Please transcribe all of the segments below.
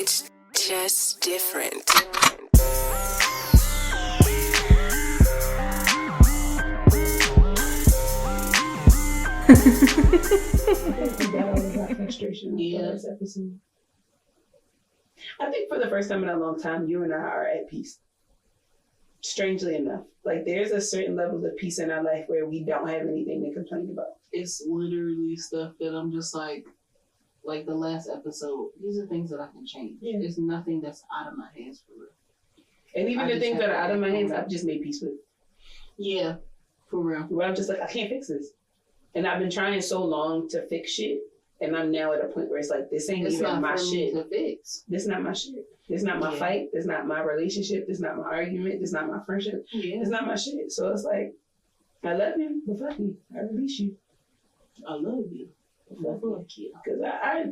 It's just different. Frustration. Yeah. I think for the first time in a long time, you and I are at peace. Strangely enough, like there's a certain level of peace in our life where we don't have anything to complain about. It's literally stuff that I'm just like the last episode. These are things that I can change. Yeah. There's nothing that's out of my hands for real. And even the things that are out of my hands, I've just made peace with. Yeah, for real. Where I'm just like, I can't fix this. And I've been trying so long to fix shit. And I'm now at a point where it's like, this ain't even my shit. To fix. This not my shit. This not my fight. This not my relationship. This not my argument. This not my friendship. Yeah. It's not my shit. So it's like, I love you, but fuck you. I release you. I love you. Fuck you. Because I,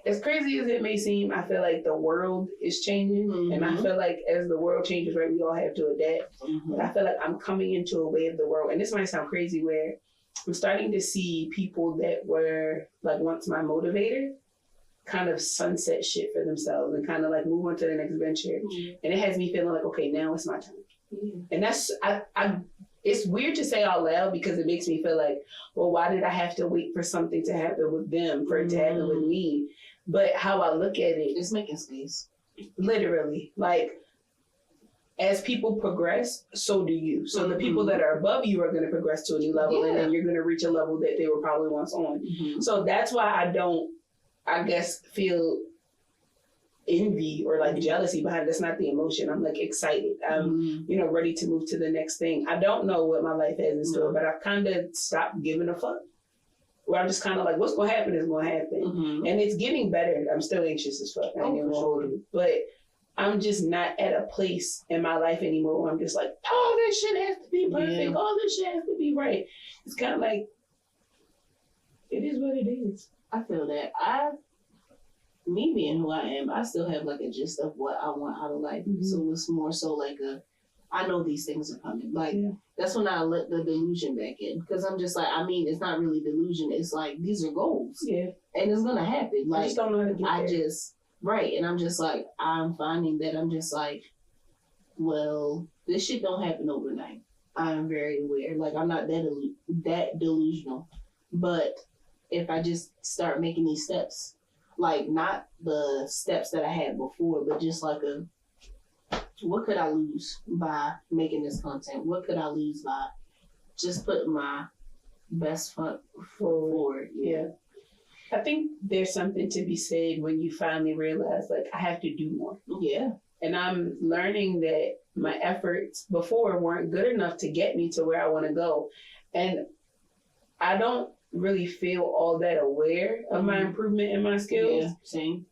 as crazy as it may seem, I feel like the world is changing. Mm-hmm. And I feel like as the world changes, right, we all have to adapt. Mm-hmm. But I feel like I'm coming into a way of the world. And this might sound crazy where I'm starting to see people that were like once my motivator kind of sunset shit for themselves and kind of like move on to the next venture. Mm-hmm. And it has me feeling like, okay, now it's my time. Mm-hmm. And that's, it's weird to say out loud because it makes me feel like, well, why did I have to wait for something to happen with them for it to happen with me? But how I look at it, it's making space. Literally, like, as people progress, so do you. So the people that are above you are going to progress to a new level, and then you're going to reach a level that they were probably once on. Mm-hmm. So that's why I don't, I guess, feel envy or like jealousy behind it. That's not the emotion. I'm like excited. I'm, ready to move to the next thing. I don't know what my life has in store, but I've kind of stopped giving a fuck. Where I'm just kind of like, what's going to happen is going to happen. Mm-hmm. And it's getting better. I'm still anxious as fuck. But I'm just not at a place in my life anymore where I'm just like, oh, this shit has to be perfect. Yeah. All this shit has to be right. It's kind of like, it is what it is. I feel that. Me being who I am, I still have like a gist of what I want out of life. Mm-hmm. So it's more so like I know these things are coming. Like, that's when I let the delusion back in. Because I'm just like, it's not really delusion. It's like, these are goals. Yeah. And it's going to happen. Like, I just don't know how to get there. Right. And I'm just like, I'm finding that I'm just like, well, this shit don't happen overnight. I'm very aware. Like, I'm not that delusional. But if I just start making these steps, like not the steps that I had before, but just like what could I lose by making this content? What could I lose by just putting my best foot forward? Yeah. I think there's something to be said when you finally realize, like, I have to do more. Yeah. And I'm learning that my efforts before weren't good enough to get me to where I want to go. And I don't really feel all that aware of my improvement in my skills. Yeah, same.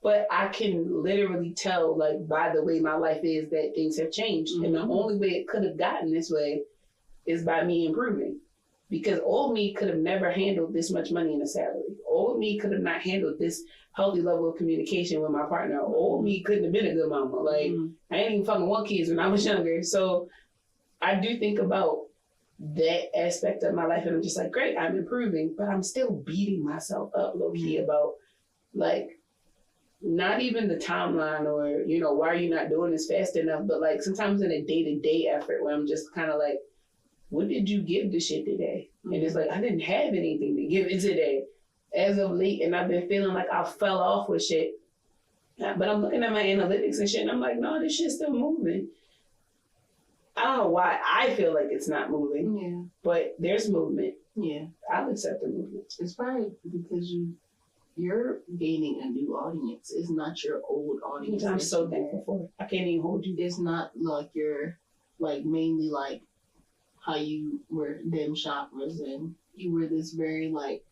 But I can literally tell, like, by the way my life is, that things have changed. Mm-hmm. And the only way it could have gotten this way is by me improving. Because old me could have never handled this much money in a salary. Old me could have not handled this healthy level of communication with my partner. Old me couldn't have been a good mama. Like, I ain't even fucking want kids when I was younger. So I do think about that aspect of my life, and I'm just like, great, I'm improving, but I'm still beating myself up low-key about, like, not even the timeline or, why are you not doing this fast enough, but like sometimes in a day-to-day effort where I'm just kind of like, what did you give the shit today? Mm-hmm. And it's like, I didn't have anything to give it today as of late, and I've been feeling like I fell off with shit. But I'm looking at my analytics and shit, and I'm like, no, this shit's still moving. I don't know why I feel like it's not moving, but there's movement. Yeah. I'll accept the movement. It's probably because you're gaining a new audience. It's not your old audience. I'm so thankful for it. I can't even hold you. It's not like you're like mainly like how you were them shoppers and you were this very like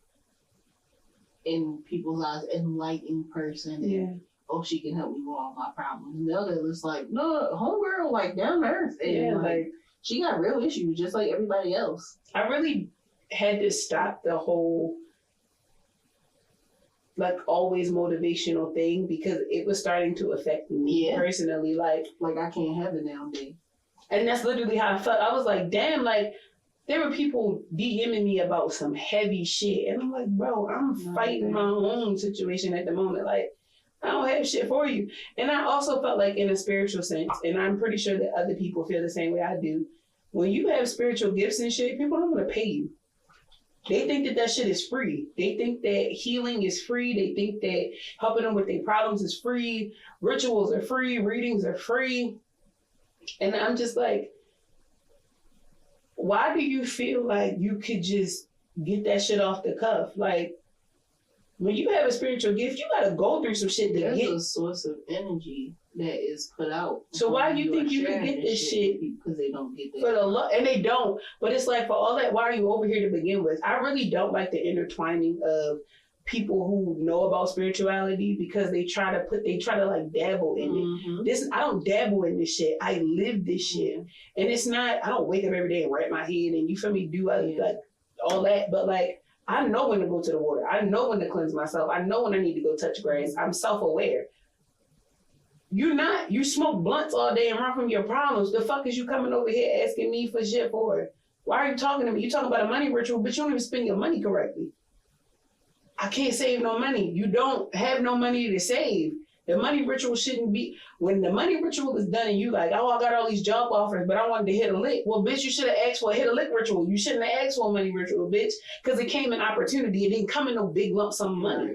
in people's eyes enlightened person. And, oh, she can help me with all my problems. And the other is like, no, homegirl, like down to earth. And like she got real issues just like everybody else. I really had to stop the whole like always motivational thing because it was starting to affect me personally. Like I can't have it nowadays. And that's literally how I felt. I was like, damn, like there were people DMing me about some heavy shit. And I'm like, bro, I'm fighting my own situation at the moment. Like, I don't have shit for you. And I also felt like in a spiritual sense, and I'm pretty sure that other people feel the same way I do. When you have spiritual gifts and shit, people don't want to pay you. They think that shit is free. They think that healing is free. They think that helping them with their problems is free. Rituals are free. Readings are free. And I'm just like, why do you feel like you could just get that shit off the cuff? Like, when you have a spiritual gift, you gotta go through some shit to There's get. a source of energy that is put out. So why do you think you can get this shit? Because they don't get that. For the love, and they don't. But it's like, for all that, why are you over here to begin with? I really don't like the intertwining of people who know about spirituality, because they try to like dabble in it. This, I don't dabble in this shit. I live this shit, and it's not. I don't wake up every day and wrap my head and, you feel me, do like all that. But like, I know when to go to the water. I know when to cleanse myself. I know when I need to go touch grass. I'm self-aware. You smoke blunts all day and run from your problems. The fuck is you coming over here asking me for shit for? Why are you talking to me? You talking about a money ritual, but you don't even spend your money correctly. I can't save no money. You don't have no money to save. The money ritual shouldn't be, when the money ritual is done and you like, oh, I got all these job offers, but I wanted to hit a lick. Well, bitch, you should have asked for a hit a lick ritual. You shouldn't have asked for a money ritual, bitch, because it came in opportunity. It didn't come in no big lump sum of money.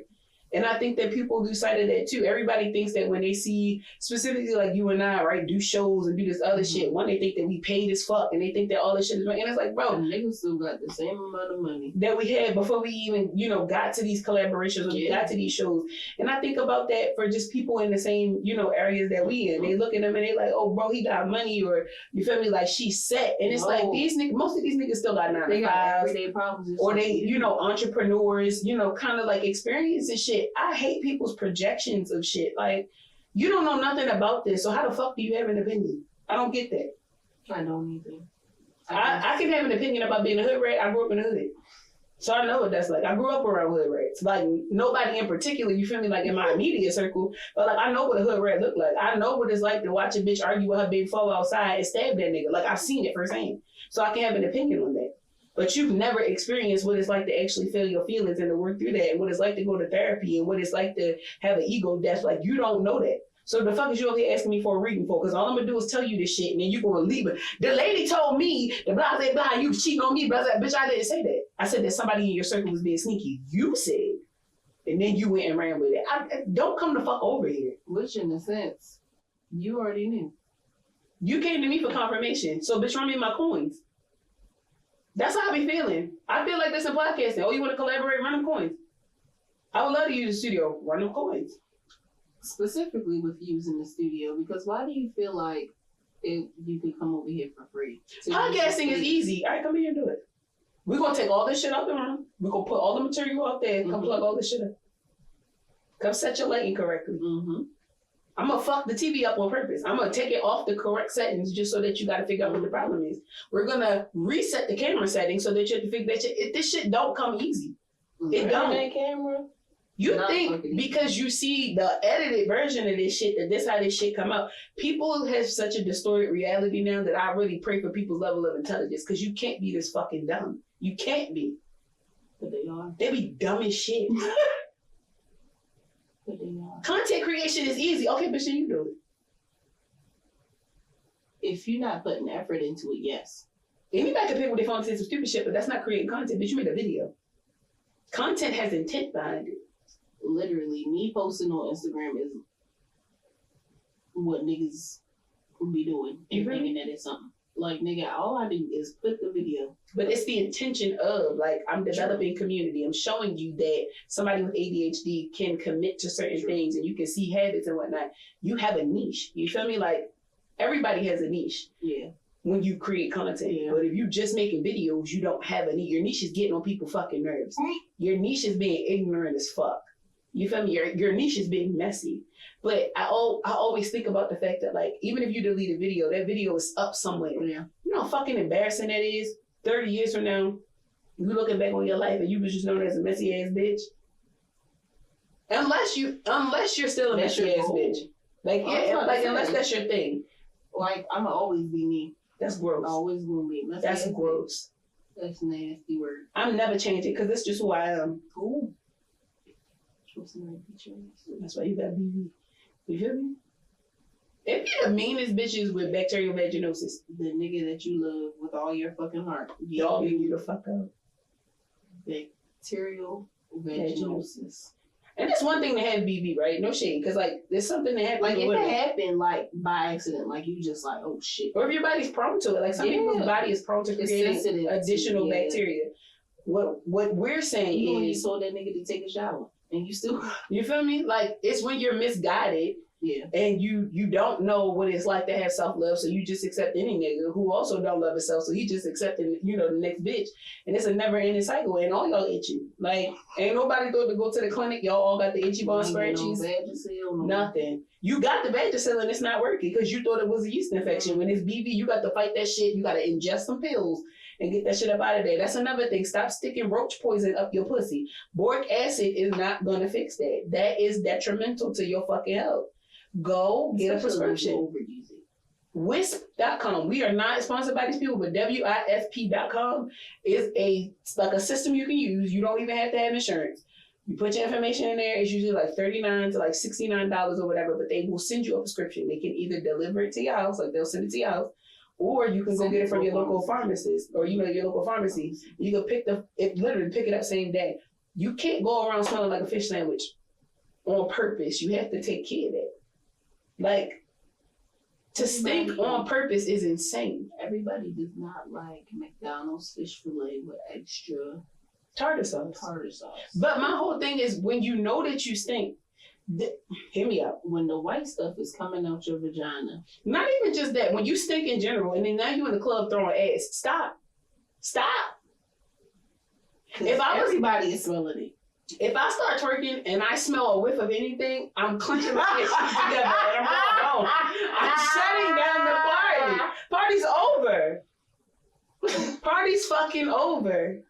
And I think that people lose sight of that too. Everybody thinks that when they see, specifically like you and I, right, do shows and do this other shit, one, they think that we paid as fuck, and they think that all this shit is right. And it's like, bro, and niggas still got the same amount of money that we had before we even, got to these collaborations, or we got to these shows. And I think about that for just people in the same, areas that we in. They look at them and they like, oh, bro, he got money, or you feel me, like she's set. And it's like, these niggas, most of these niggas still got 9 to 5s, everyday problems, or they, entrepreneurs, kind of like experiencing shit. I hate people's projections of shit. Like, you don't know nothing about this, so how the fuck do you have an opinion? I don't get that. I don't either. I can have an opinion about being a hood rat. I grew up in the hood, so I know what that's like. I grew up around hood rats. Like, nobody in particular, you feel me, like in my immediate circle, but like, I know what a hood rat look like. I know what it's like to watch a bitch argue with her big foe outside and stab that nigga. Like, I've seen it firsthand, so I can have an opinion on that. But you've never experienced what it's like to actually feel your feelings and to work through that, and what it's like to go to therapy, and what it's like to have an ego death. Like, you don't know that. So the fuck is you over here asking me for a reading for? Because all I'm gonna do is tell you this shit, and then you're gonna leave it. The lady told me, the blah, blah, blah, you cheating on me, blah, blah. Bitch, I didn't say that. I said that somebody in your circle was being sneaky. You said, and then you went and ran with it. Don't come the fuck over here. Which, in a sense, you already knew. You came to me for confirmation, so bitch, run me my coins. That's how I be feeling. I feel like this in podcasting. Oh, you want to collaborate? Run them coins. I would love to use the studio. Run them coins. Specifically with using the studio, because why do you feel like you could come over here for free? Podcasting is easy. All right, come here and do it. We're going to take all this shit out the room. We're going to put all the material out there. Come plug all this shit up. Come set your lighting correctly. I'm going to fuck the TV up on purpose. I'm going to take it off the correct settings just so that you got to figure out what the problem is. We're going to reset the camera settings so that you have to figure that shit. This shit don't come easy. It don't. That camera? You think because you see the edited version of this shit that this how this shit come out. People have such a distorted reality now that I really pray for people's level of intelligence, because you can't be this fucking dumb. You can't be. But they are. They be dumb as shit. But they are. Content creation is easy. Okay, but you do it. If you're not putting effort into it, yes. Anybody can pick up their phone and say some stupid shit, but that's not creating content. But you made a video. Content has intent behind it. Literally, me posting on Instagram is what niggas be doing and thinking that it's something. Like, nigga, all I do is put the video. But it's the intention of, like, I'm developing community. I'm showing you that somebody with ADHD can commit to certain things, and you can see habits and whatnot. You have a niche. You feel me? Like, everybody has a niche. Yeah. When you create content. Yeah. But if you just making videos, you don't have a niche. Your niche is getting on people's fucking nerves. Your niche is being ignorant as fuck. You feel me? Your niche is being messy. But I always think about the fact that, like, even if you delete a video, that video is up somewhere. Yeah. You know how fucking embarrassing that is? 30 years from now, you looking back on your life and you was just known as a messy ass bitch. Unless you're still a messy ass bitch. Like, unless that's your thing. Like, I'ma always be me. That's gross. Always gonna be. That's gross. That's a nasty word. I'm never changing because that's just who I am. Cool. That's why you got BV. You feel me? It be the meanest bitches with bacterial vaginosis. The nigga that you love with all your fucking heart. Dogging you the fuck out. Bacterial vaginosis. And it's one thing to have BV, right? No shade. Because, like, there's something that happens Like, with if women. it happened, like, by accident, like, you just like, oh, shit. Or if your body's prone to it. Like, some people's body is prone to It's creating sensitive to, additional bacteria. What we're saying Even when you is... told that nigga to take a shower. And you still... You feel me? Like, it's when you're misguided. Yeah. And you don't know what it's like to have self-love, so you just accept any nigga who also don't love himself, so he just accepting, the next bitch. And it's a never-ending cycle, and all y'all itchy. Like, ain't nobody thought to go to the clinic. Y'all all got the itchy bone scratchies. No Nothing. You got the Vagisil and it's not working because you thought it was a yeast infection. When it's BV, you got to fight that shit. You got to ingest some pills and get that shit up out of there. That's another thing. Stop sticking roach poison up your pussy. Boric acid is not going to fix that. That is detrimental to your fucking health. Go get a prescription. Wisp.com. We are not sponsored by these people, but WISP.com is a system you can use. You don't even have to have insurance. You put your information in there. It's usually like $39 to like $69 or whatever, but they will send you a prescription. They can either deliver it to your house, like they'll send it to your house, or you can go get it from your local pharmacist or your local pharmacy. You can pick it up same day. You can't go around smelling like a fish sandwich on purpose. You have to take care of that. Like, to stink on purpose is insane. Everybody does not like McDonald's fish fillet with extra tartar sauce. But my whole thing is, when you know that you stink, hear me out. When the white stuff is coming out your vagina. Not even just that. When you stink in general, and then now you in the club throwing ass. Stop. Everybody is smelling it. If I start twerking and I smell a whiff of anything, I'm clenching my hands together and I'm going home. I'm shutting down the party. Party's over. Party's fucking over.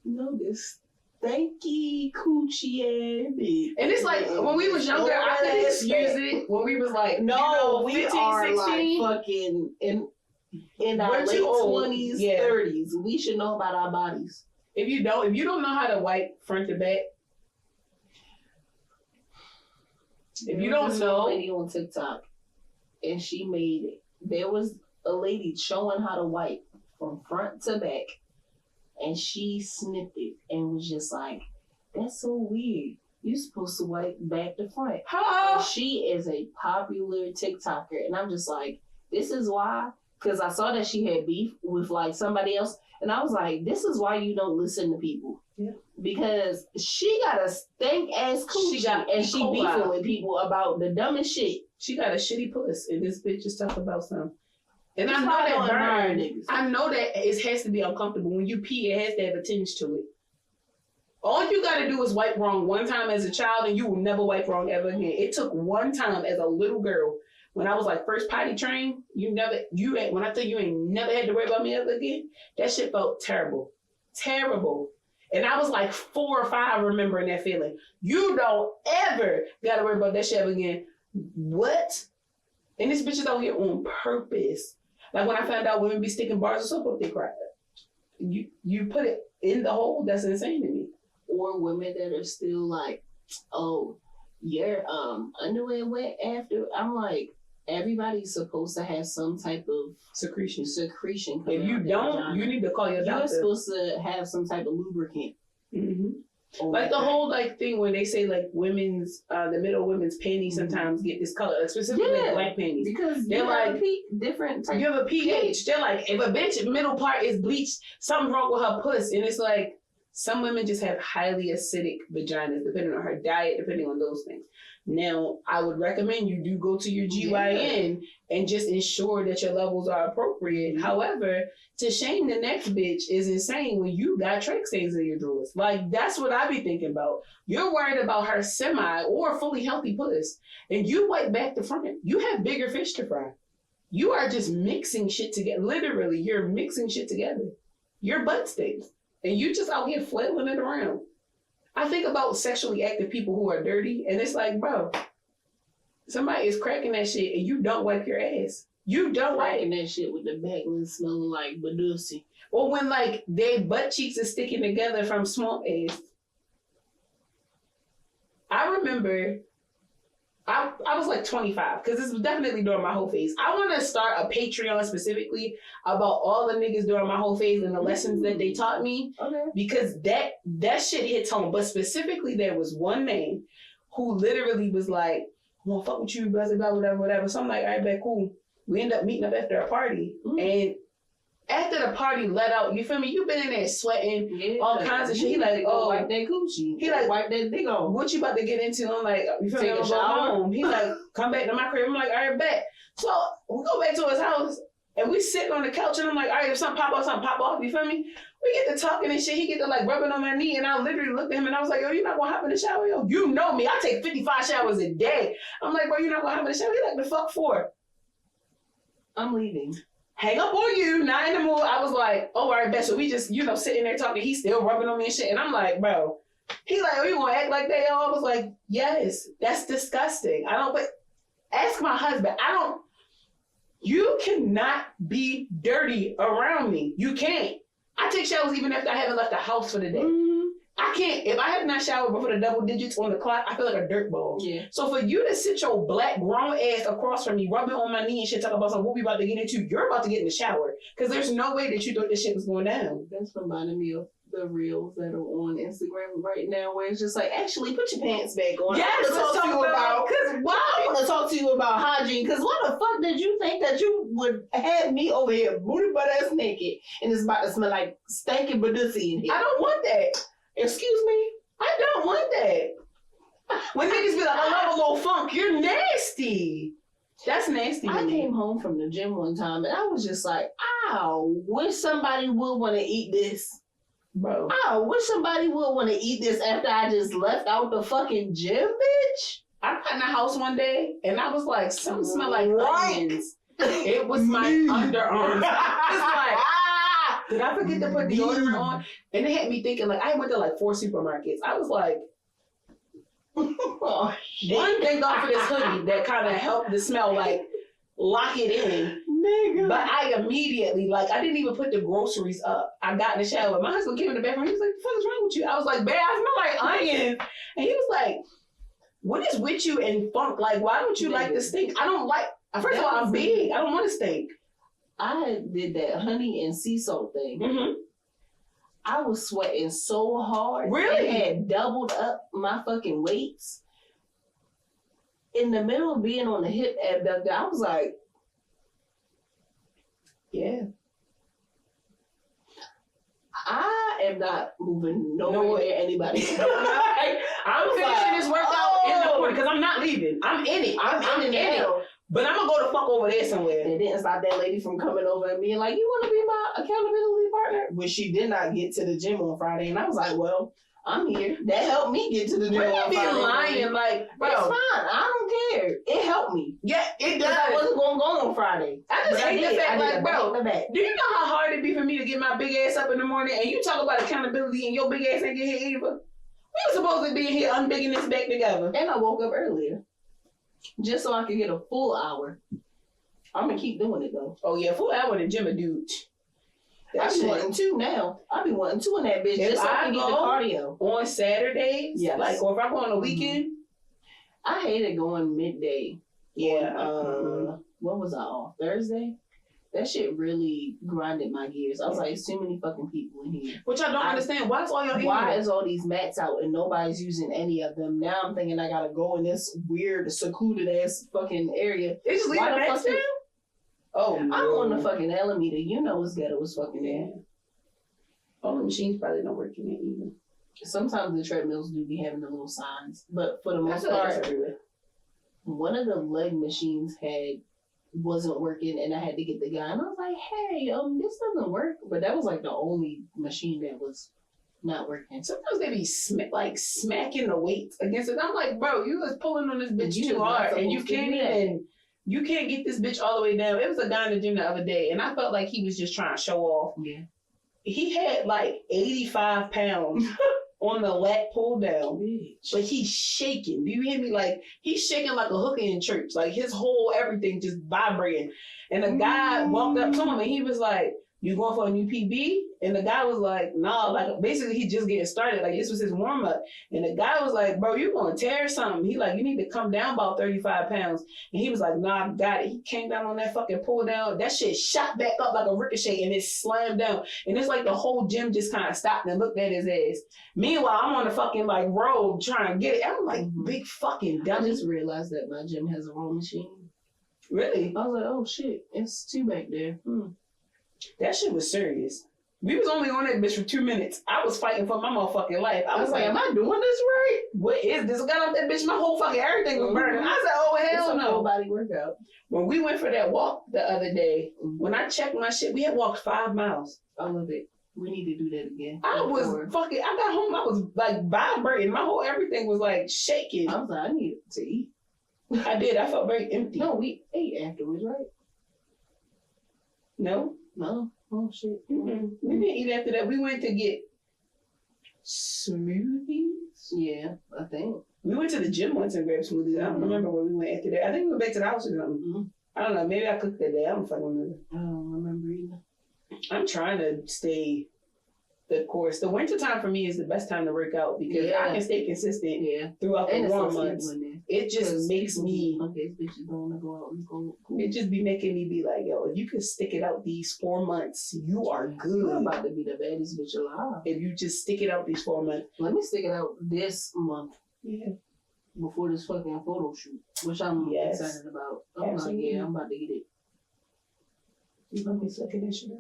No, this stanky coochie ass bitch. And it's like, when we was younger, I could excuse it. When we was like, we 15, are 16. like fucking in our late 20s, 30s. We should know about our bodies. If you don't know how to wipe front to back, if you don't know, lady on TikTok, and she made it. There was a lady showing how to wipe from front to back, and she snipped it and was just like, "That's so weird. You're supposed to wipe back to front." And she is a popular TikToker, and I'm just like, this is why. Because I saw that she had beef with like somebody else. And I was like, this is why you don't listen to people. Yeah. Because she got a stank ass coochie and she beefing with people about the dumbest shit. She got a shitty puss and this bitch is talking about something. And I know that burn. I know that it has to be uncomfortable. When you pee, it has to have a tinge to it. All you gotta do is wipe wrong one time as a child and you will never wipe wrong ever again. It took one time as a little girl. When I was like first potty trained, when I tell you ain't never had to worry about me ever again, that shit felt terrible. Terrible. And I was like 4 or 5 remembering that feeling. You don't ever gotta worry about that shit ever again. What? And this bitch is out here on purpose. Like when I found out women be sticking bars of soap up their crack. You put it in the hole, that's insane to me. Or women that are still like, oh, your underwear wet after. I'm like, everybody's supposed to have some type of secretion. If you don't, you need to call your doctor. You're supposed to have some type of lubricant. Mm-hmm. Like the whole like thing when they say like women's, the middle women's panties sometimes get discolored, like specifically black panties. Because they're like different type. You have a pH. They're like, if a bitch middle part is bleached, something's wrong with her puss. And it's like, some women just have highly acidic vaginas, depending on her diet, depending on those things. Now, I would recommend you do go to your GYN and just ensure that your levels are appropriate. Mm-hmm. However, to shame the next bitch is insane when you got Trek stains in your drawers. Like, that's what I be thinking about. You're worried about her semi or fully healthy puss, and you wipe back the front. You have bigger fish to fry. You are just mixing shit together. Literally, you're mixing shit together. Your butt stinks. And you just out here flailing it around. I think about sexually active people who are dirty, and it's like, bro, somebody is cracking that shit, and you don't wipe your ass. You don't cracking that shit with the backman smelling like Badusi. Or when like their butt cheeks are sticking together from small ass. I remember I was like 25 because this was definitely during my whole phase. I want to start a Patreon specifically about all the niggas during my whole phase and the lessons that they taught me. Okay. Because that shit hits home. But specifically, there was one man who literally was like, I want to fuck with you, blah, blah, blah, whatever. So I'm like, all right, bet, cool. We end up meeting up after a party. And after the party let out, you feel me? You been in there sweating, all kinds of shit. He like, oh, wipe that coochie. He like, wipe that dick off. what you about to get into? I'm like, you feel me? Take a I'm shower? going home. He like, come back to my crib. I'm like, all right, bet. So we go back to his house and we sit on the couch and I'm like, all right, if something pop off, you feel me? We get to talking and shit. He get to like rubbing on my knee and I literally looked at him and I was like, yo, you not gonna hop in the shower? Yo, you know me. I take 55 showers a day. I'm like, bro, you not gonna hop in the shower? He like, the fuck for? I'm leaving. Hang up on you, not in the mood. I was like, oh, all right, bet. So we just, sitting there talking. He's still rubbing on me and shit. And I'm like, bro. He like, oh, you gonna act like that, yo? I was like, yes, that's disgusting. But ask my husband. You cannot be dirty around me. You can't. I take showers even after I haven't left the house for the day. I can't. If I have not showered before the double digits on the clock, I feel like a dirt ball. Yeah. So for you to sit your black grown ass across from me, rubbing on my knee and shit, talking about something what we about to get into, you're about to get in the shower. Because there's no way that you thought this shit was going down. That's reminding me of the reels that are on Instagram right now, where it's just like, actually, put your pants back on. Yes, I want to talk to you about. I want to talk to you about hygiene. Because what the fuck did you think that you would have me over here, booty butt ass naked, and it's about to smell like stinking badussy in here? I don't want that. Excuse me. I don't want that. When niggas be like, I love a little funk, you're nasty. That's nasty. I to me. came home from the gym one time and I was just like, ow, wish somebody would want to eat this. Bro. Ow, wish somebody would want to eat this after I just left out the fucking gym, bitch. I got in the house one day and I was like, something smell like Right. onions. It was my underarms. It's like, did I forget to put deodorant on? And it had me thinking, like, I went to like 4 supermarkets. I was like, Oh, shit. one, thank God for this hoodie that kind of helped the smell, like, lock it in. Nigga. But I immediately, like, I didn't even put the groceries up. I got in the shower. My husband came in the bathroom. He was like, what the fuck is wrong with you? I was like, babe, I smell like onions. And he was like, what is with you and funk? Like, why don't you like the stink? I don't like, first of all, I'm big. I don't want to stink. I did that honey and sea salt thing. Mm-hmm. I was sweating so hard. Really? It had doubled up my fucking weights. In the middle of being on the hip abductor, I was like, Yeah. I am not moving nowhere near anybody. I'm finishing this workout in the corner because I'm not leaving. I'm in it. I'm in it. But I'm gonna go the fuck over there somewhere. It didn't stop that lady from coming over and being like, you want to be my accountability partner? Which she did not get to the gym on Friday. And I was like, well, I'm here. That helped me get to the gym Where on you be Friday. lying? Like, bro. It's fine. I don't care. It helped me. Yeah, it Because I does. wasn't going to go on Friday. I just But hate the did. fact, I did like, a bro, back to back. do you know how hard it'd be for me to get my big ass up in the morning and you talk about accountability and your big ass ain't get here either? We were supposed to be in here unbigging this back together. And I woke up earlier. Just so I could get a full hour. I'm going to keep doing it, though. Oh, yeah, full hour in the gym, a dude. I That be shit. wanting 2 now. I be wanting 2 in that bitch If just so I I can get the go- cardio. On Saturdays, Yes. like, or if I go on the weekend, I hated going midday. yeah. What was I on? Thursday? That shit really grinded my gears. I was like, it's too many fucking people in here. Which I don't understand. Why is all y'all in Why here? is all these mats out and nobody's using any of them? Now I'm thinking I gotta go in this weird, secluded ass fucking area. They just leave Why the the mats fuck down? Oh, I'm on the fucking Alameda. You know it's ghetto as fucking there. Yeah. All the machines probably don't work in there either. Sometimes the treadmills do be having the little signs, but for the most That's part, everywhere. one of the leg machines wasn't working, and I had to get the guy, and I was like, "Hey, this doesn't work." But that was like the only machine that was not working. Sometimes they be smacking the weights against it. I'm like, bro, you was pulling on this bitch You too was not hard, and you supposed to can't do that. even. You can't get this bitch all the way down. It was a guy in the gym the other day, and I felt like he was just trying to show off. Yeah. He had like 85 pounds on the lat pull down. Bitch. But he's shaking. Do you hear me? Like, he's shaking like a hooker in church. Like, his whole everything just vibrating. And a guy walked up to him and he was like, you going for a new PB? And the guy was like, nah, like basically he just getting started. Like this was his warm up. And the guy was like, bro, you gonna tear something. He like, you need to come down about 35 pounds. And he was like, nah, I got it. He came down on that fucking pull down. That shit shot back up like a ricochet and it slammed down. And it's like the whole gym just kind of stopped and looked at his ass. Meanwhile, I'm on the fucking like road trying to get it. I'm like, big fucking I dummy. just realized that my gym has a row machine. Really? I was like, oh shit, it's 2 back there. That shit was serious. We was only on that bitch for 2 minutes. I was fighting for my motherfucking life. I was like, am I doing this right? What is this? I got off that bitch, my whole fucking everything was burning. I said, oh, hell It's a no. full body workout. When we went for that walk the other day, when I checked my shit, we had walked 5 miles. I love it. We need to do that again. I was fucking, I got home, I was like vibrating. My whole everything was like shaking. I was like, I need to eat. I did. I felt very empty. No, we ate afterwards, right? No? No. Oh shit. Mm-mm. We didn't eat after that. We went to get smoothies. Yeah, I think. We went to the gym once and grabbed smoothies. I don't remember where we went after that. I think we went back to the house or something. Mm-hmm. I don't know. Maybe I cooked that day. I don't fucking remember. I don't remember either. I'm trying to stay the course. The winter time for me is the best time to work out because Yeah. I can stay consistent Yeah. throughout the And it's warm so months. simple in there. It just makes me, Okay, bitches don't want to go out and go. it just be making me be like, yo, if you can stick it out these 4 months, you are You're good. about to be the baddest bitch alive. If you just stick it out these 4 months. Let me stick it out this month Yeah. before this fucking photo shoot, which I'm Yes. excited about. I'm like, Absolutely. yeah, I'm about to get it. You gonna be sucking that shit out.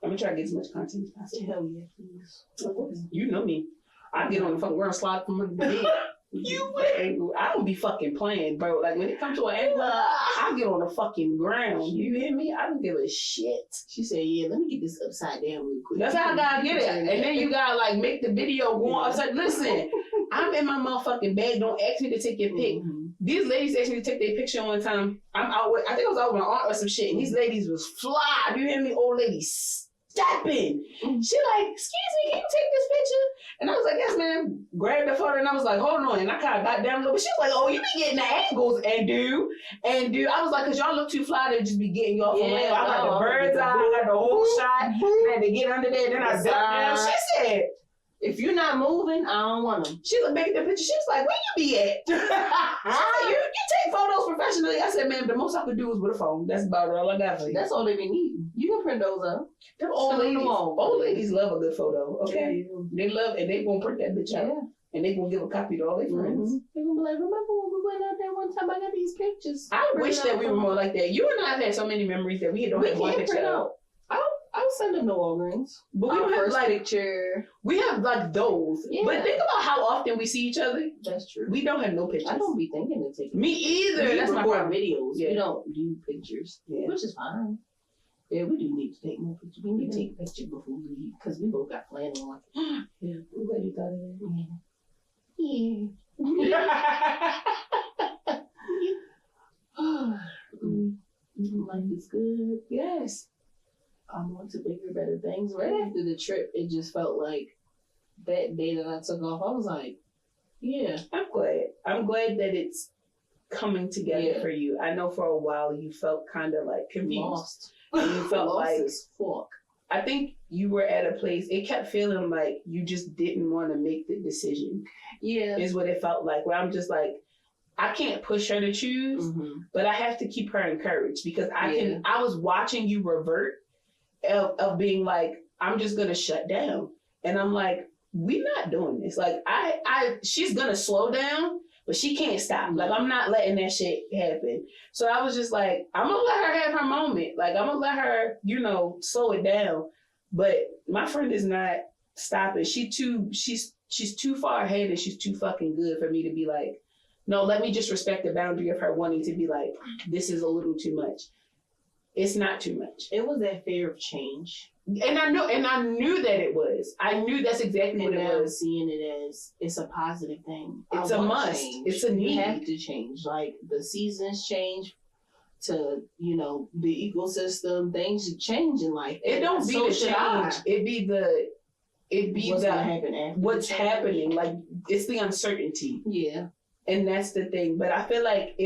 I'm gonna try to get as much content as possible. Hell yeah, please. Of course. You know me. I get on the fucking ground, slide from under the bed. You angle. I don't be fucking playing, bro. Like when it comes to an angle, I get on the fucking ground. You hear me? I don't give a shit. She said, yeah, let me get this upside down real quick. That's how I gotta get it. And then you gotta like make the video go on. Upside. Listen, I'm in my motherfucking bed. Don't ask me to take your pic. Mhm. These ladies asked me to take their picture one time. I'm out with, I think I was out with my aunt or some shit, and these ladies was fly. You hear me? Old ladies stepping. She like, excuse me, can you take this picture? And I was like, yes, ma'am. Grabbed the photo, and I was like, hold on. And I kind of got down a little bit. She was like, oh, you be getting the angles, and do. I was like, because y'all look too fly to just be getting y'all from Yeah, I got the bird's eye, I got the whole shot. I had to get under there, then I ducked down. She said, If you're not moving, I don't want them. she looked back at the picture. She was like, where you be at? She said, you take photos professionally. I said, man, the most I could do is with a phone. That's about all I got for you. That's all they be needing. You can print those out. Them old Send them ladies, along. old ladies love a good photo, okay? Yeah. They love, and they gonna print that bitch out. Yeah. And they gonna give a copy to all their friends. They're gonna be like, remember when we went out there one time? I got these pictures. I Print wish it that out we for were them. more like that. You and I have had so many memories that we don't We have one can't picture print out. out. I'll send them to Walgreens. But we Our don't have first like, picture. we have like those. Yeah. But think about how often we see each other. That's true. We don't have no pictures. I don't be thinking to take Me either. We That's my record problem. videos. Yeah. We don't do pictures, Yeah. which is fine. Yeah, we do need to take more pictures. We need to take a picture before we leave because we both got plans on. Yeah, I'm glad you thought of that. Yeah. Life is good. Yes. I'm on to bigger, better things. Right after the trip, it just felt like that day that I took off, I was like, yeah. I'm glad. I'm glad that it's coming together Yeah. for you. I know for a while you felt kind of like confused. Lost. And you felt Lost like, as fuck. I think you were at a place, it kept feeling like you just didn't want to make the decision, Yeah. is what it felt like. Where I'm just like, I can't push her to choose, Mhm. but I have to keep her encouraged because Yeah. I was watching you revert of being like, I'm just going to shut down. And I'm like, we're not doing this. Like, she's going to slow down, but she can't stop. Like, I'm not letting that shit happen. So I was just like, I'm going to let her have her moment. Like, I'm going to let her, slow it down. But my friend is not stopping. She's too far ahead and she's too fucking good for me to be like, no, let me just respect the boundary of her wanting to be like, this is a little too much. It's not too much. It was that fear of change. And I knew that it was. I knew that's exactly what And it now I'm was. seeing it as it's a positive thing. It's I a want must. change. It's a need. You have to change. Like the seasons change to, the ecosystem, things change in life. It don't be So the should change. I. It be What's gonna the happen after what's the change. happening. Like it's the uncertainty. Yeah. And that's the thing. But I feel like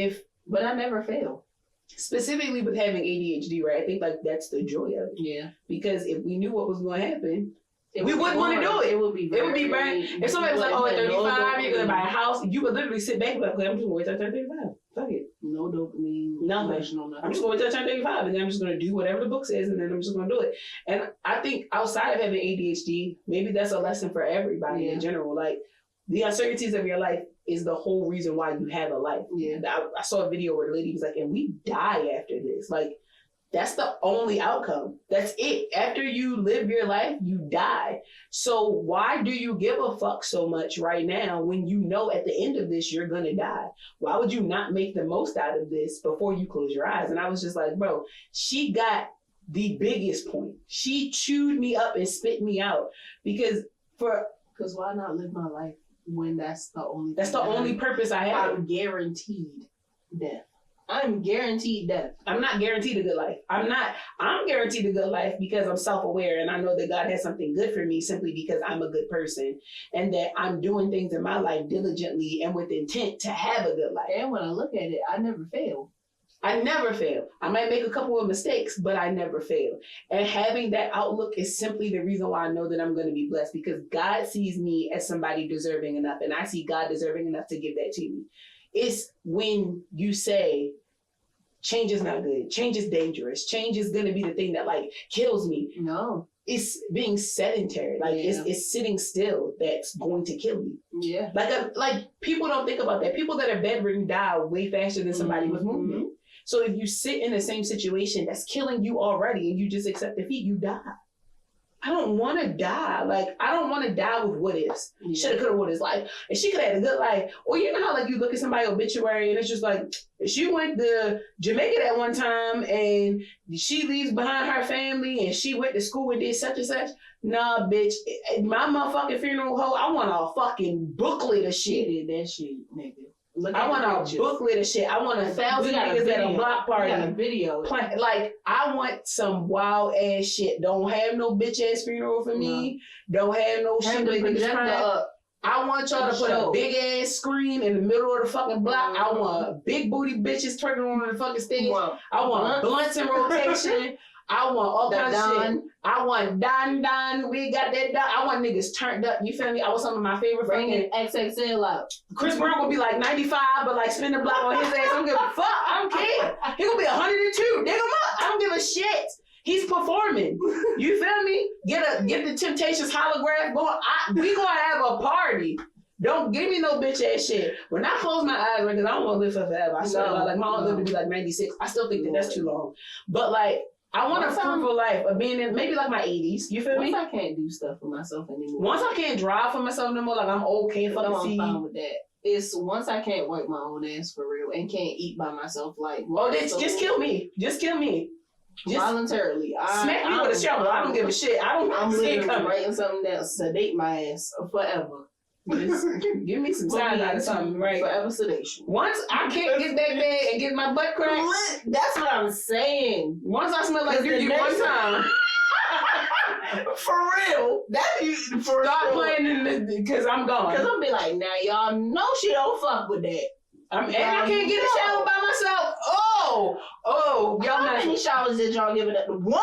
But I never fail. specifically with having ADHD, right? I think like that's the joy of it. Yeah. Because if we knew what was going to happen, It we wouldn't want to do it. It would be very. If somebody was like, "Oh, at 35, you're gonna buy a house," you would literally sit back and be like, "Okay, I'm just gonna wait till I turn 35. Fuck it. No dopamine. Nothing. Nothing. I'm just gonna wait till I turn 35, and then I'm just gonna do whatever the book says, and then I'm just gonna do it." And I think outside of having ADHD, maybe that's a lesson for everybody in general. Like the uncertainties of your life is the whole reason why you have a life. Yeah. I saw a video where the lady was like, "And we die after this." Like, that's the only outcome. That's it. After you live your life, you die. So why do you give a fuck so much right now when you know at the end of this, you're going to die? Why would you not make the most out of this before you close your eyes? And I was just like, bro, she got the biggest point. She chewed me up and spit me out because why not live my life when that's the only purpose I have. I'm guaranteed death. I'm guaranteed death. I'm not guaranteed a good life. I'm guaranteed a good life because I'm self-aware and I know that God has something good for me simply because I'm a good person and that I'm doing things in my life diligently and with intent to have a good life. And when I look at it, I never fail. I never fail. I might make a couple of mistakes, but I never fail. And having that outlook is simply the reason why I know that I'm going to be blessed because God sees me as somebody deserving enough and I see God deserving enough to give that to me. It's when you say, change is not good. Change is dangerous. Change is going to be the thing that like kills me. No. It's being sedentary. Like it's sitting still that's going to kill you. Yeah. Like people don't think about that. People that are bedridden die way faster than somebody with movement. So if you sit in the same situation that's killing you already and you just accept defeat, you die. I don't want to die. Like, I don't want to die with what ifs. Yeah. Shoulda, coulda, woulda. Like, and she could have had a good life. Or you know how, like, you look at somebody's obituary and it's just like, she went to Jamaica that one time and she leaves behind her family and she went to school and did such and such. Nah, bitch. My motherfucking funeral hoe, I want a fucking booklet of shit. She did that shit, nigga. I want a booklet of shit. I want 1,000 niggas at a block party. We got a video. Like, I want some wild ass shit. Don't have no bitch ass funeral for me. Don't have no shit with niggas crying. I want y'all to put a big ass screen in the middle of the fucking block. I want big booty bitches twerking on the fucking stage. I want blunts in rotation. I want all kinds of shit. I want Don. We got that Don. I want niggas turned up. You feel me? I want some of my favorite fucking XXL out. Chris Brown will be like 95, but like spin the block on his ass. I don't give a fuck. I don't care. He gonna be 102. Dig him up. I don't give a shit. He's performing. You feel me? Get the Temptations holograph going. We gonna have a party. Don't give me no bitch ass shit. When I close my eyes, right, because I don't want to live forever. I swear, like my aunt lived to be like 96. I still think that's too long. But like, I want a fruitful life of being in maybe like my 80s. You feel me? Once I can't do stuff for myself anymore. Once I can't drive for myself no more, like I'm old, can't fucking see. I'm fine with that. It's once I can't wipe my own ass for real and can't eat by myself. Like, just kill me. Just kill me. Just voluntarily. Smack me with a shovel. I don't give a shit. I'm literally writing something that sedate my ass forever. Just give me some time out of something, right? Forever sedation. Once I can't get that bad and get my butt cracked. That's what I'm saying. Once I smell like you one time. For real. Stop playing in the, because I'm gone. Because I'll be like, now y'all know she don't fuck with that. And I can't get a shower by myself. Oh, y'all. How many showers did y'all give it up? One?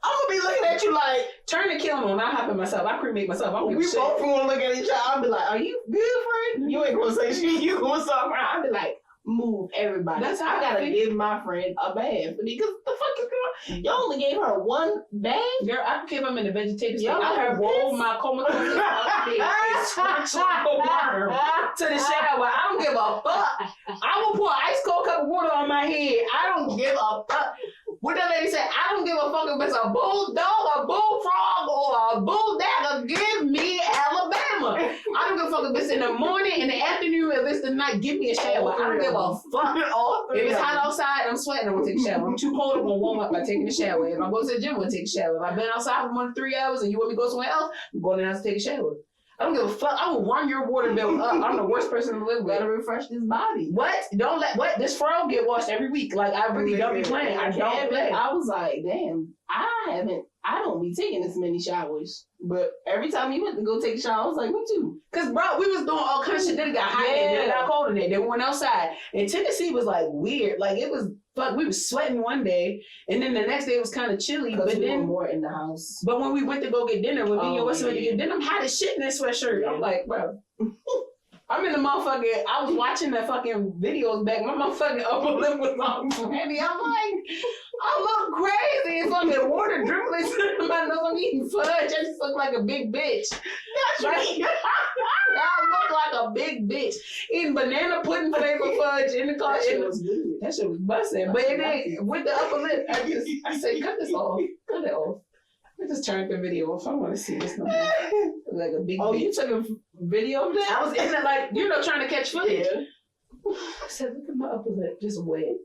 I'm gonna be looking at you like, turn the kiln on. I'll hop in myself. I cremate myself. I don't give a shit. We both gonna look at each other. I'll be like, are you good, friend? You ain't gonna say shit. You gonna stop around. I'll be like, move everybody. That's how I gotta give my friend a bath because the fuck is going on? Y'all only gave her one bath? Girl, I keep them in the vegetative state. Y'all I roll my comatose and switch water to the shower. I don't give a fuck. I will pour an ice cold cup of water on my head. I don't give a fuck. What that lady said, I don't give a fuck if it's a bulldog, a bullfrog, or a bulldagger. Give me Alabama. I don't give a fuck if it's in the morning, in the afternoon, if it's the night. Give me a shower. I don't give a fuck. If it's hot outside, I'm sweating, I'm gonna take a shower. I'm too cold, I'm gonna warm up by taking a shower. If I go to the gym, I'm gonna take a shower. If I've been outside for more than 3 hours and you want me to go somewhere else, I'm going in the house to take a shower. I don't give a fuck. I will run your water bill up. I'm the worst person to live with. Gotta refresh this body. What? Don't let this frog get washed every week. Like I really don't be playing. I don't play. I was like, damn. I don't be taking as many showers. But every time you went to go take a shower, I was like, me too. Cause bro, we was doing all kinds of shit. Then it got hot and then it got cold in there. Then we went outside. And Tennessee was like weird. Like it was fuck, we was sweating one day and then the next day it was kind of chilly. But we then were more in the house. But when we went to go get dinner, when me and your went to get dinner, I'm hot as shit in that sweatshirt. I'm like, bro. I'm in the motherfucking, I was watching the fucking videos back. My motherfucking upper lip was all heavy. I'm like, I look crazy. It's fucking water dribbling to my nose. I'm eating fudge. I just look like a big bitch. That's right. I look like a big bitch. Eating banana pudding flavor fudge in the car. That shit was good. That shit was busting. But then with the upper lip, I said, cut this off. Cut it off. I just turned the video off. I want to see this no more. Like a big bitch. You took a video of that? I was in it like, trying to catch footage. Yeah. I said, look at my upper lip, just wet.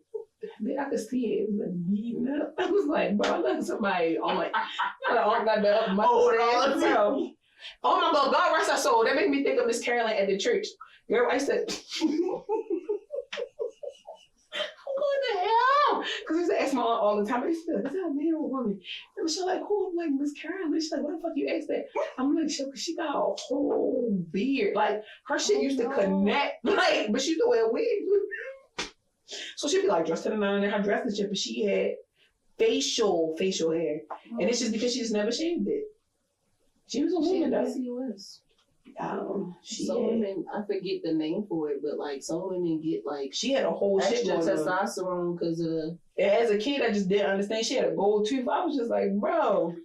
Then I could see it. It was like beating up. I was like, bro, I look at somebody on like, I got the upper bro. Oh my God, God rest her soul. That made me think of Miss Caroline at the church. Girl, I said, what the hell? Because I used to ask my aunt all the time. I used to be like, is that a man or a woman? And she's like, who? I'm like, Miss Caroline. She's like, why the fuck you ask that? I'm like, because she got a whole beard. Like, her shit used to connect. Like, but she used to wear wigs. So she'd be like dressed to the nine in her dress and shit, but she had facial hair. And it's just because she just never shaved it. She was a woman, though. PCOS. Some women, I forget the name for it, but like some women get like she had a whole extra shit going on. testosterone because of the. As a kid, I just didn't understand. She had a gold tooth. I was just like, bro,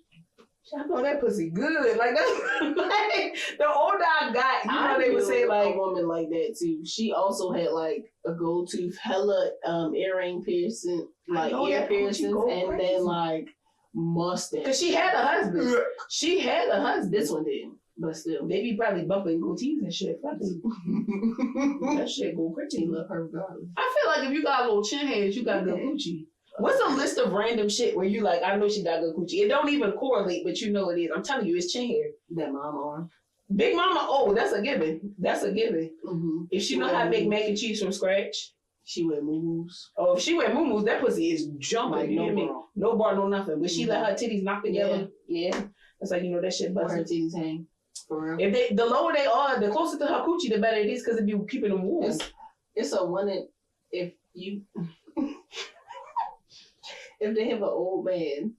I know that pussy good. Like that's like the older I got, they would say like a woman like that too. She also had like a gold tooth, hella earring piercing, like ear piercings, and then like mustache. Cause she had a husband. She had a husband. This one didn't. But still, they be probably bumping goatees and shit. That shit go crazy. Love her regardless. I feel like if you got a little chin heads, you got good coochie. What's a list of random shit where you like, I know she got good coochie. It don't even correlate, but you know it is. I'm telling you, it's chin hair. That mama arm. Big mama, oh, that's a given. That's a given. Mm-hmm. If she know how to make mac and cheese from scratch. She wear moo-moos. Oh, if she wear moo-moos, that pussy is jumping. Like, you hear me? No bar, no nothing. But she let her titties knock together. Yeah. That's like, that shit busting. Her titties hang. For real. If the lower they are, the closer to her coochie, the better it is because if you keeping them warm. It's a one in, if you if they have an old man,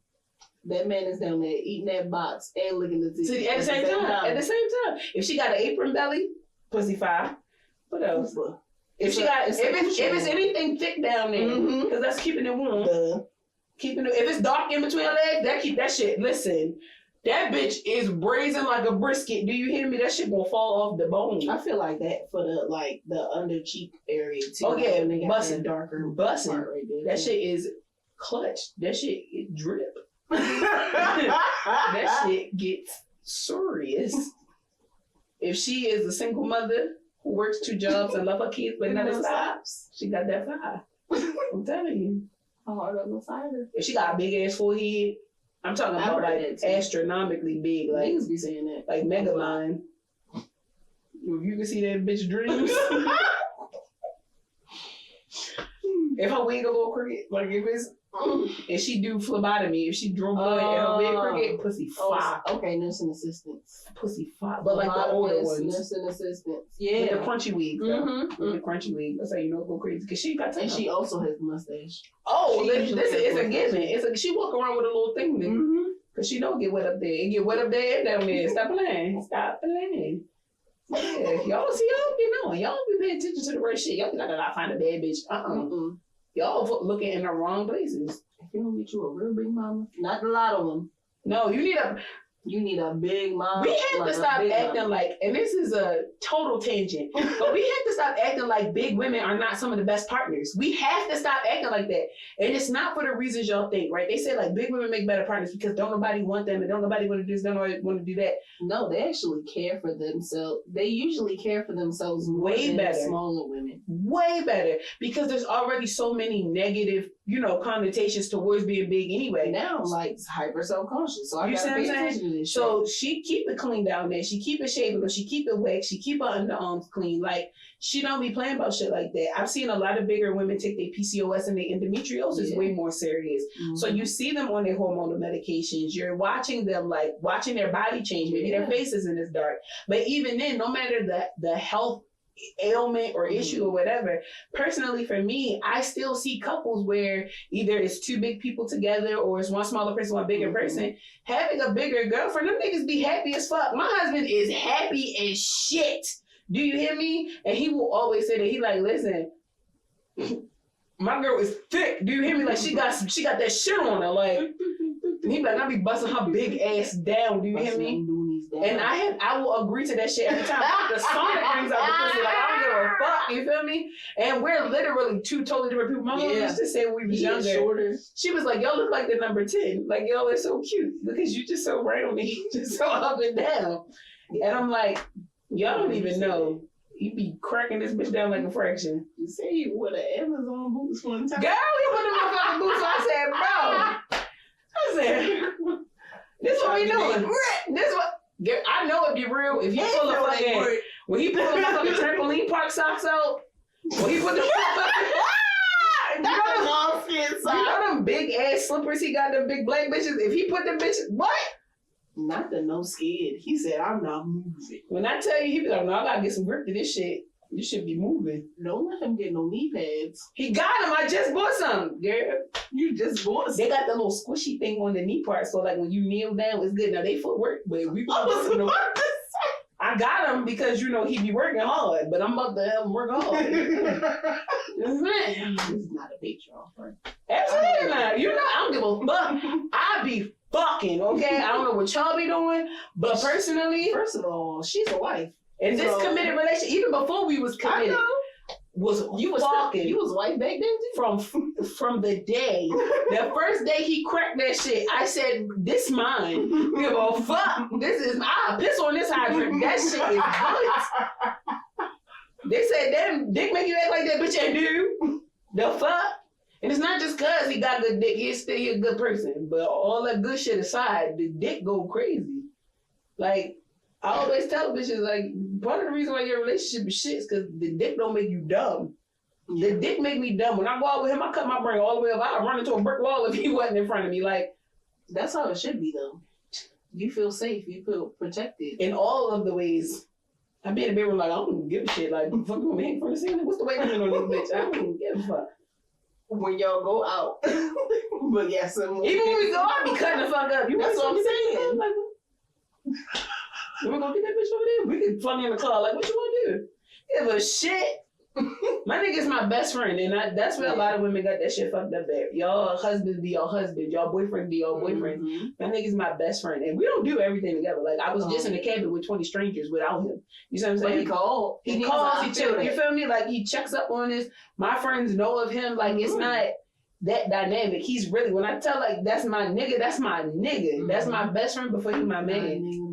that man is down there eating that box and licking the titties at the same time. At the same time, if she got an apron belly, pussy fire. What else? If it's anything thick down there, because that's keeping it warm. If it's dark in between her legs, that keep that shit. Listen. That bitch is braising like a brisket. Do you hear me? That shit gonna fall off the bone. I feel like that for the under cheek area too. Oh yeah, bussin', darker bussin'. Right there, that shit is clutch. That shit it drip. That shit gets serious. If she is a single mother who works 2 jobs and love her kids but never stops, she got that fire. I'm telling you. A hard up the cider. If she got a big ass forehead. I'm talking about like astronomically big, like niggas be saying that, like Megaline. If you can see that bitch dreams. If her wig a little crooked, like if she do phlebotomy, if she drew blood and her wig crooked, pussy fire. Okay, nursing assistants. Pussy fire, but like the older ones. Nursing assistants, yeah. With the crunchy wigs, with the crunchy wig. That's how you know it go crazy because she got time. And she also has a mustache. Oh, this is a given. She walk around with a little thing then. Cause she don't get wet up there. It get wet up there and down there. Stop playing. Yeah, y'all be knowing. Y'all be paying attention to the right shit. Y'all think I gotta find a bad bitch. Y'all looking in the wrong places. If you don't get you a real big mama, not a lot of them. No, you need a big mama. We have to stop acting like, and this is a total tangent, but we have to stop acting like big women are not some of the best partners. We have to stop acting like that. And it's not for the reasons y'all think, right? They say like big women make better partners because don't nobody want them and don't nobody want to do this, don't nobody want to do that. No, they actually care for themselves. They usually care for themselves way better. Smaller women. Way better. Because there's already so many negative, connotations towards being big anyway. Now I'm like hyper self-conscious. So I you see what I'm saying? in shape. So she keep it clean down there. She keep it shaven, or she keep it waxed. She keep her underarms clean. Like, she don't be playing about shit like that. I've seen a lot of bigger women take their PCOS and their endometriosis way more serious. Mm-hmm. So you see them on their hormonal medications. You're watching them, like watching their body change. Maybe their face isn't as dark. But even then, no matter the health ailment or issue or whatever, personally for me, I still see couples where either it's two big people together or it's one smaller person, one bigger person. Having a bigger girlfriend, them niggas be happy as fuck. My husband is happy as shit. Do you hear me? And he will always say that. He like, listen, my girl is thick. Do you hear me? Like, she got that shit on her. Like, he be like, I be busting her big ass down. Do you hear me? And I will agree to that shit every time. The song that brings out the pussy, like, I don't give a fuck. You feel me? And we're literally two totally different people. My mom used to say when we was younger, shorter. She was like, y'all look like the number 10. Like, y'all are so cute because you just so roundy, just so up and down. And I'm like, y'all don't even know. You be cracking this bitch down like a fraction. You say you wore the Amazon boots one time. Girl, you put the motherfucking boots on. I said, this what we doing. This what. I know it'd be real if you pull a fucking, when he pull the fucking trampoline park socks out, when he put the you know them big ass slippers he got, them big black bitches, if he put them bitches, what? Not the no scared. He said, I'm not moving. When I tell you, he be like, no, I gotta get some grip to this shit. You should be moving. Don't let him get no knee pads. He got them. I just bought some, girl. You just bought some. They got the little squishy thing on the knee part, so like when you kneel down, it's good. Now they footwork, but we. I got him because you know he be working hard, but I'm about to have him work hard. This is not a picture offer. Absolutely not. You know I don't give a fuck. I be fucking, okay? I don't know what y'all be doing, but personally, first of all, she's a wife. And this committed relationship, even before we was committed, was fucking. You was white back then too? From the day, the first day he cracked that shit, I said, this mine. Give a fuck. This is, I piss on this hydrant. That shit is bullets. They said, damn, dick make you act like that, bitch, I do. The fuck? And it's not just cause he got good dick, he's still a good person. But all that good shit aside, the dick go crazy. Like, I always tell bitches, like, part of the reason why your relationship is shit is because the dick don't make you dumb. The dick make me dumb. When I go out with him, I cut my brain all the way up. I run into a brick wall if he wasn't in front of me. Like, that's how it should be, though. You feel safe. You feel protected. In all of the ways. I be in the bedroom like, I don't give a shit. Like, fuck, you want me hang from the ceiling? What's the weight limit on this bitch? I don't even give a fuck. When y'all go out. But yes, even when we go out, I be cutting the fuck up. That's what I'm saying. Like, we're gonna get that bitch over there. We can plug in the car. Like, what you wanna do? Give a shit. My nigga's my best friend, and that's where a lot of women got that shit fucked up at. Y'all husbands be y'all husbands, y'all boyfriends be y'all boyfriends. Mm-hmm. My nigga's my best friend, and we don't do everything together. Like, I was just in the cabin with 20 strangers without him. You see what I'm saying? He calls, he checks. You feel me? Like, he checks up on us. My friends know of him. Like, it's not that dynamic. He's really, when I tell, like, that's my nigga, that's my nigga. Mm-hmm. That's my best friend before he my man.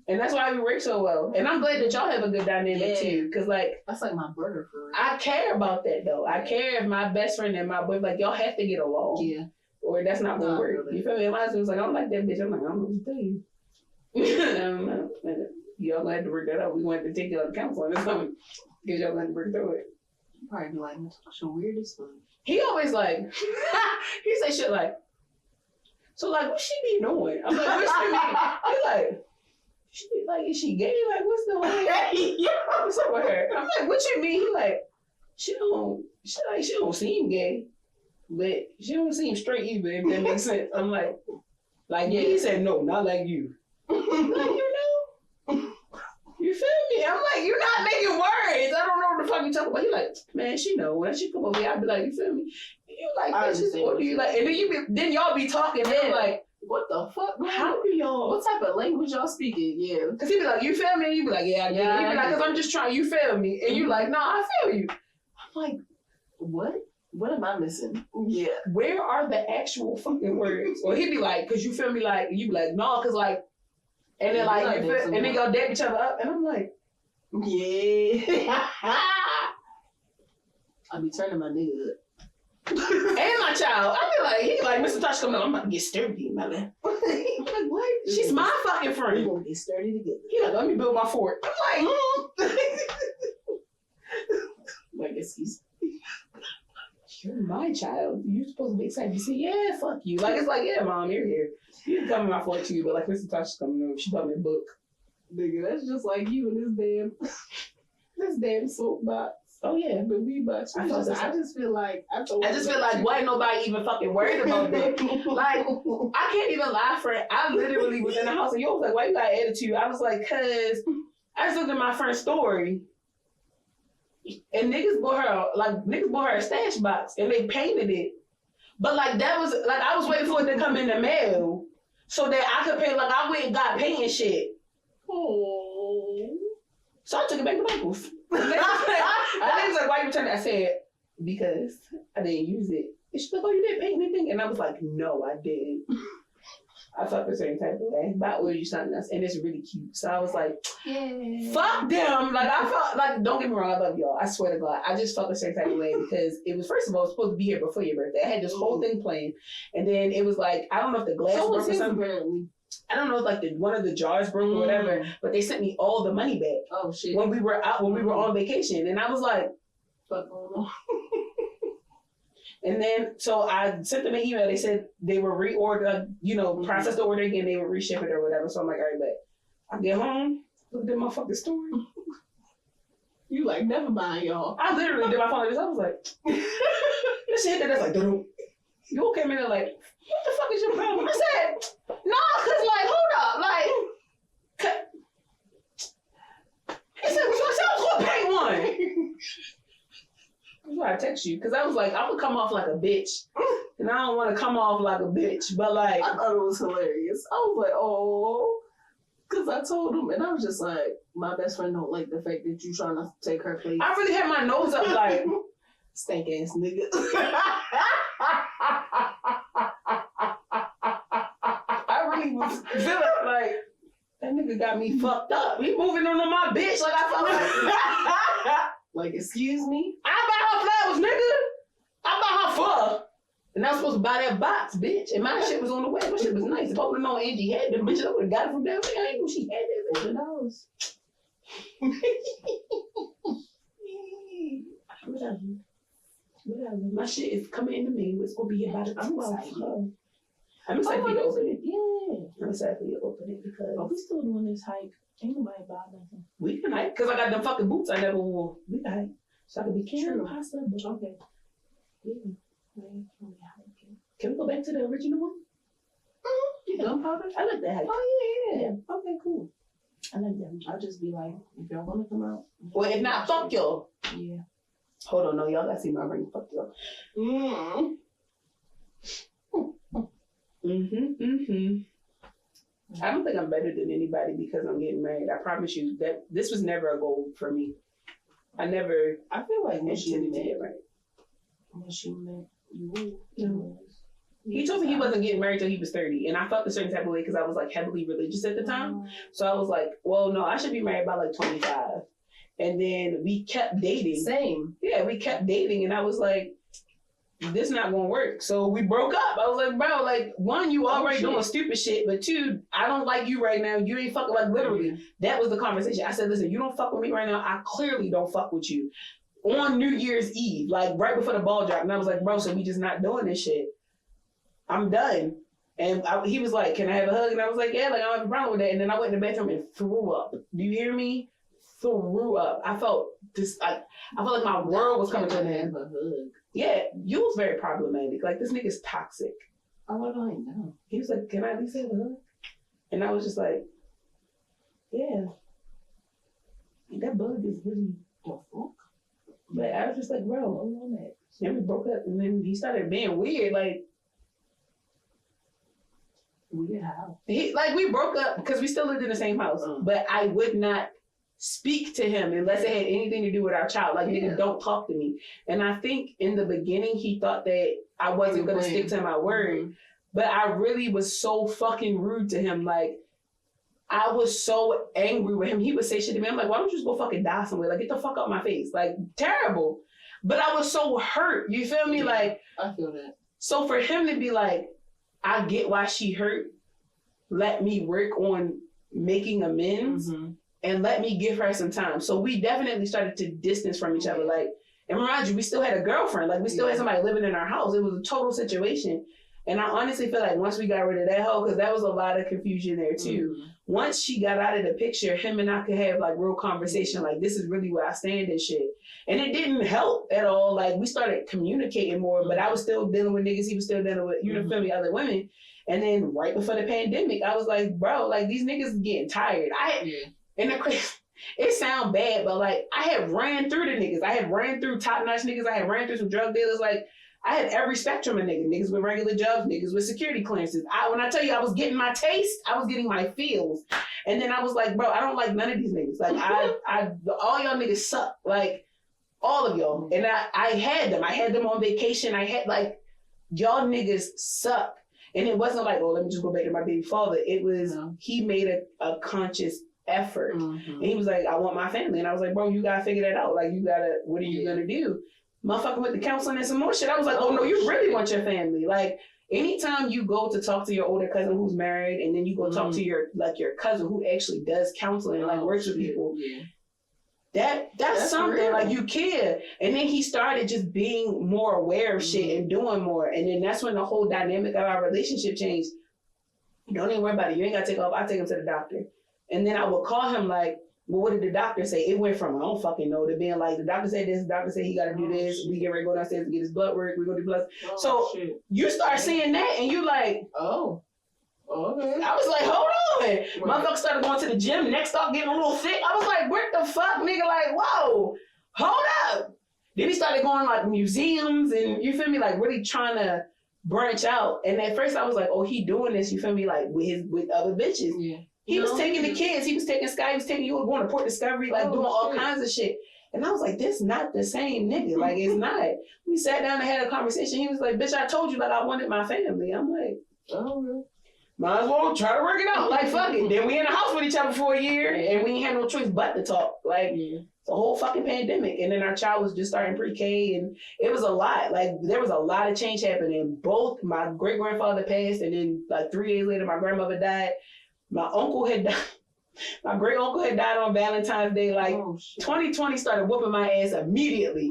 And that's why we work so well. And I'm glad that y'all have a good dynamic too. Cause like, that's like my brother for real. I care about that though. I care if my best friend and my boy, like, y'all have to get along. Yeah. Or that's not gonna work. You feel me? And my husband was like, I don't like that bitch. I'm like, I don't know what to tell you. I don't know. Y'all gonna have to work that out. We gonna have to take y'all to counseling or something. Cause y'all gonna have to work through it. You probably be like, Natasha, weird as fuck. He always like, he say shit like, so like, what she be doing? I'm like, what she be? He like, she be like, is she gay? Like, what's the what's up with her? I'm like, what you mean? He like, she don't seem gay, but she don't seem straight either, if that makes sense. I'm like yeah. He said, no, not like you. Like, you know? You feel me? I'm like, you're not making words. I don't know what the fuck you talking about. He like, man, she know. When she come over here, I'll be like, you feel me? You like, bitches, what do you like? And then y'all be talking, and I'm like, what the fuck? How do y'all? What type of language y'all speaking? Yeah. Cause he be like, you feel me? And you be like, yeah, I get it. He be like, cause I'm just trying, you feel me? And you like, no, I feel you. I'm like, what? What am I missing? Yeah. Where are the actual fucking words? Or he'd be like, cause you feel me? Like, you be like, no, cause like, and then like, you feel, and then y'all dab each other up, and I'm like, yeah. I be turning my nigga up. And my child, I be like, he like, Mr. Tosh coming on, I'm about to get sturdy, my man. I'm like, what? She's my fucking We're friend. gonna get sturdy together. He like, let me build my fort. I'm like, Like, excuse me. you're my child. You're supposed to be excited. You say, yeah, fuck you. Like, it's like, yeah, mom, you're here. You can come in my fort too, but like, Mr. Tasha's coming over. She bought me a book. Nigga, that's just like you and this damn soapbox. Oh, yeah. The wee box. I I thought just feel like I just feel like, why ain't nobody even fucking worried about that? Like, I can't even lie, friend. I literally was in the house and you was like, why you got attitude? I was like, cause I just looked at my friend's story and niggas bought her a stash box and they painted it. But like that was like I was waiting for it to come in the mail so that I could pay. Like I went and got paint and shit. Oh. So I took it back to Michael's. I was like, why you return it? I said, because I didn't use it. And she's like, oh, you didn't paint anything? And I was like, no, I didn't. I felt the same type of way. But I ordered you something else, and it's really cute. So I was like, Yeah. fuck them. Like, I felt like, don't get me wrong, I love y'all. I swear to God. I just felt the same type of way because it was, first of all, it was supposed to be here before your birthday. I had this whole thing planned. And then it was like, I don't know if the glass broke or something. Apparently. I don't know if like one of the jars broke or whatever, but they sent me all the money back Oh shit. when we were on vacation. And I was like, Fuck on. and then so I sent them an email. They said they were reordered, process the order again. They would reship it or whatever. So I'm like, all right, but I get home, look at my fucking story. You like, never mind, y'all. I literally did my phone like this. I was like, this shit that's like, doo. You all came in there like, what the fuck is your problem? I said, no, cause like, hold up, like, he said, well, I was gonna pay one. That's why I text you, cause I was like, I would come off like a bitch, and I don't want to come off like a bitch, but like, I thought it was hilarious. I was like, oh, because I told him, and I was just like, my best friend don't like the fact that you trying to take her place. I really had my nose up like, Stank ass nigga. I really was feeling like that nigga got me fucked up. He moving on my bitch like I felt like. Like, excuse me? I buy her flowers, nigga. I buy her fur. And I was supposed to buy that box, bitch. And my shit was on the way. My shit was nice. If I would have known Angie had them bitches, I would have got it from down there. I ain't know she had that. Who knows? Whatever. My shit is coming into me. It's going to be about I'm 12. excited. I'm excited for you to open it. Yeah. I'm excited for you to open it because Are we still doing this hike? Ain't nobody buy nothing. we can hike. Because I got them fucking boots I never wore. We can hike. So I can be True. pasta. Okay. Yeah. Can we go back to the original one? Gunpowder? I like that hike. Oh, yeah. Okay, cool. I like that. I'll just be like, if y'all want to come out. Well, if not, fuck y'all. Yeah. Hold on, no, y'all gotta see my ring. Fuck y'all. I don't think I'm better than anybody because I'm getting married. I promise you that this was never a goal for me. I never I feel like once you intended to met get married. you. No. He told me he wasn't getting married till he was 30, and I felt a certain type of way because I was like heavily religious at the time. So I was like, well, no, I should be married by like 25. And then we kept dating. Same. Yeah, we kept dating, and I was like, this not gonna work. So we broke up. I was like, bro, like, one, you already doing stupid shit, but two, I don't like you right now. You ain't fucking, like, literally. That was the conversation. I said, listen, you don't fuck with me right now. I clearly don't fuck with you. On New Year's Eve, like, right before the ball dropped. And I was like, bro, so we just not doing this shit. I'm done. And he was like, can I have a hug? And I was like, yeah, like, I don't have a problem with that. And then I went in the bathroom and threw up. Do you hear me? Threw up. I felt I felt like my world was coming to an end. Yeah, you was very problematic. Like, this nigga's toxic. Oh, I don't know. He was like, can I at least have a hug? And I was just like, yeah. That bug is really the fuck. But I was just like, bro, I'm on that. Then we broke up, and then he started being weird. Like, weird how? We broke up because we still lived in the same house. But I would not speak to him unless it had anything to do with our child. Like, nigga, don't talk to me. And I think in the beginning, he thought that I wasn't going to stick to my word. But I really was so fucking rude to him. Like, I was so angry with him. He would say shit to me. I'm like, why don't you just go fucking die somewhere? Like, get the fuck out my face. Like, terrible. But I was so hurt. You feel me? Like, I feel that. So for him to be like, I get why she hurt. let me work on making amends and let me give her some time. So we definitely started to distance from each other. Like, and remind you, we still had a girlfriend. Like, we still had somebody living in our house. It was a total situation. And I honestly feel like once we got rid of that hoe, because that was a lot of confusion there too. Once she got out of the picture, him and I could have like real conversation. Like, this is really where I stand and shit. And it didn't help at all. Like, we started communicating more, but I was still dealing with niggas. He was still dealing with, you know, feel me, other women. And then right before the pandemic, I was like, bro, like these niggas is getting tired. And it sound bad, but like I had ran through the niggas. I had ran through top-notch niggas. I had ran through some drug dealers. Like, I had every spectrum of niggas. Niggas with regular jobs, niggas with security clearances. When I tell you I was getting my taste, I was getting my feels. And then I was like, bro, I don't like none of these niggas. Like, all y'all niggas suck. Like, all of y'all. And I had them. I had them on vacation. I had like, y'all niggas suck. And it wasn't like, oh, let me just go back to my baby father. It was, he made a conscious effort. And he was like, I want my family. And I was like, bro, you gotta figure that out. Like, you gotta, what are you gonna do? Motherfucker with the counseling and some more shit. I was like, oh no, you really want your family. Like, anytime you go to talk to your older cousin who's married, and then you go talk to your cousin who actually does counseling and like works with people, that's something real. Like, you care. And then he started just being more aware of shit and doing more. And then that's when the whole dynamic of our relationship changed. Don't even worry about it. You ain't gotta take off. I take him to the doctor. And then I would call him like, well, what did the doctor say? It went from, I don't fucking know, to being like, the doctor said this, the doctor said he got to do this. Shit. We get ready to go downstairs to get his blood work. We go do blood. You start seeing that and you like, oh, okay. I was like, hold on. Right. Motherfucker started going to the gym. Next up, getting a little fit. I was like, what the fuck, nigga? Like, whoa, hold up. Then he started going like museums and, you feel me, like really trying to branch out. And at first I was like, oh, he doing this, you feel me, like with other bitches. Yeah. He was taking the kids. He was taking Sky. He was taking you going to Port Discovery, like doing all kinds of shit. And I was like, this not the same nigga. Like, it's not. We sat down and had a conversation. He was like, bitch, I told you that I wanted my family. I'm like, oh, really? Might as well try to work it out. Like, fuck it. Then we in the house with each other for a year and we ain't had no choice but to talk. Like, it's a whole fucking pandemic. And then our child was just starting pre-K and it was a lot. Like, there was a lot of change happening. Both my great-grandfather passed and then like 3 days later, my grandmother died. My uncle had died. My great uncle had died on Valentine's Day. Like, 2020 started whooping my ass immediately.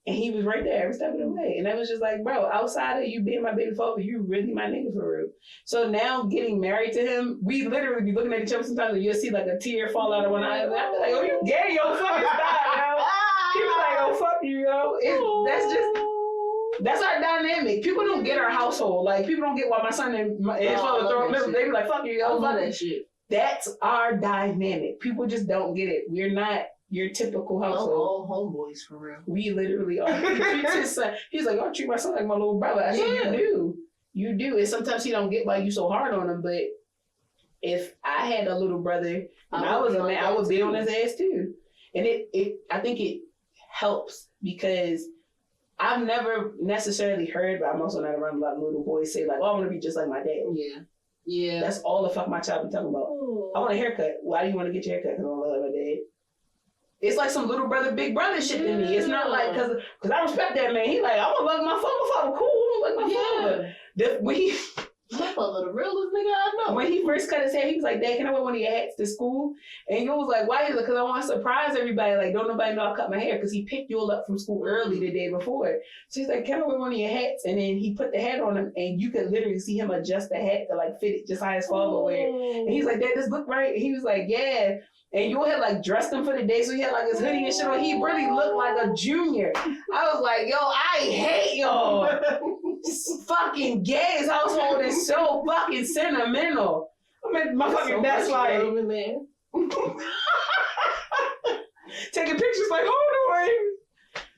And he was right there every step of the way. And I was just like, bro, outside of you being my baby father, you really my nigga for real. So now getting married to him, we literally be looking at each other sometimes and you'll see like a tear fall out of one eye. And I'll be like, oh, you gay, yo, fucking stop, yo. He was like, oh, fuck you, yo. That's our dynamic. People don't get our household. Like, people don't get why my son and his father throw a middle. They be like, fuck you, yo. Fuck that shit. That's our dynamic. People just don't get it. We're not your typical household. All homeboys, for real. We literally are. He treats his son. He's like, I treat my son like my little brother. I said, you do. You do. And sometimes he don't get why you so hard on him. But if I had a little brother and I was a man, I would be on his ass too. And I think it helps because I've never necessarily heard, but I'm also not around a lot of little boys say like, oh, I want to be just like my dad. Yeah. Yeah. That's all the fuck my child be talking about. Oh. I want a haircut. Why do you want to get your haircut? Because I want to look like my dad. It's like some little brother, big brother shit to me. It's not like, because I respect that man. He like, I want to look my father. My father cool. I want to look my father. My father the realest nigga I know. When he first cut his hair, he was like, Dad, can I wear one of your hats to school? And you was like, why? He's like, because I want to surprise everybody. Like, don't nobody know I cut my hair because he picked you all up from school early the day before. So he's like, can I wear one of your hats? And then he put the hat on him and you could literally see him adjust the hat to like fit it just how his father wear. And he's like, Dad, this look right? And he was like, yeah. And you had like dressed him for the day, so he had like his hoodie and shit on. He really looked like a junior. I was like, yo, I hate y'all. Fucking gay's household is so fucking sentimental. I mean, my fucking so that's like taking pictures like, hold on.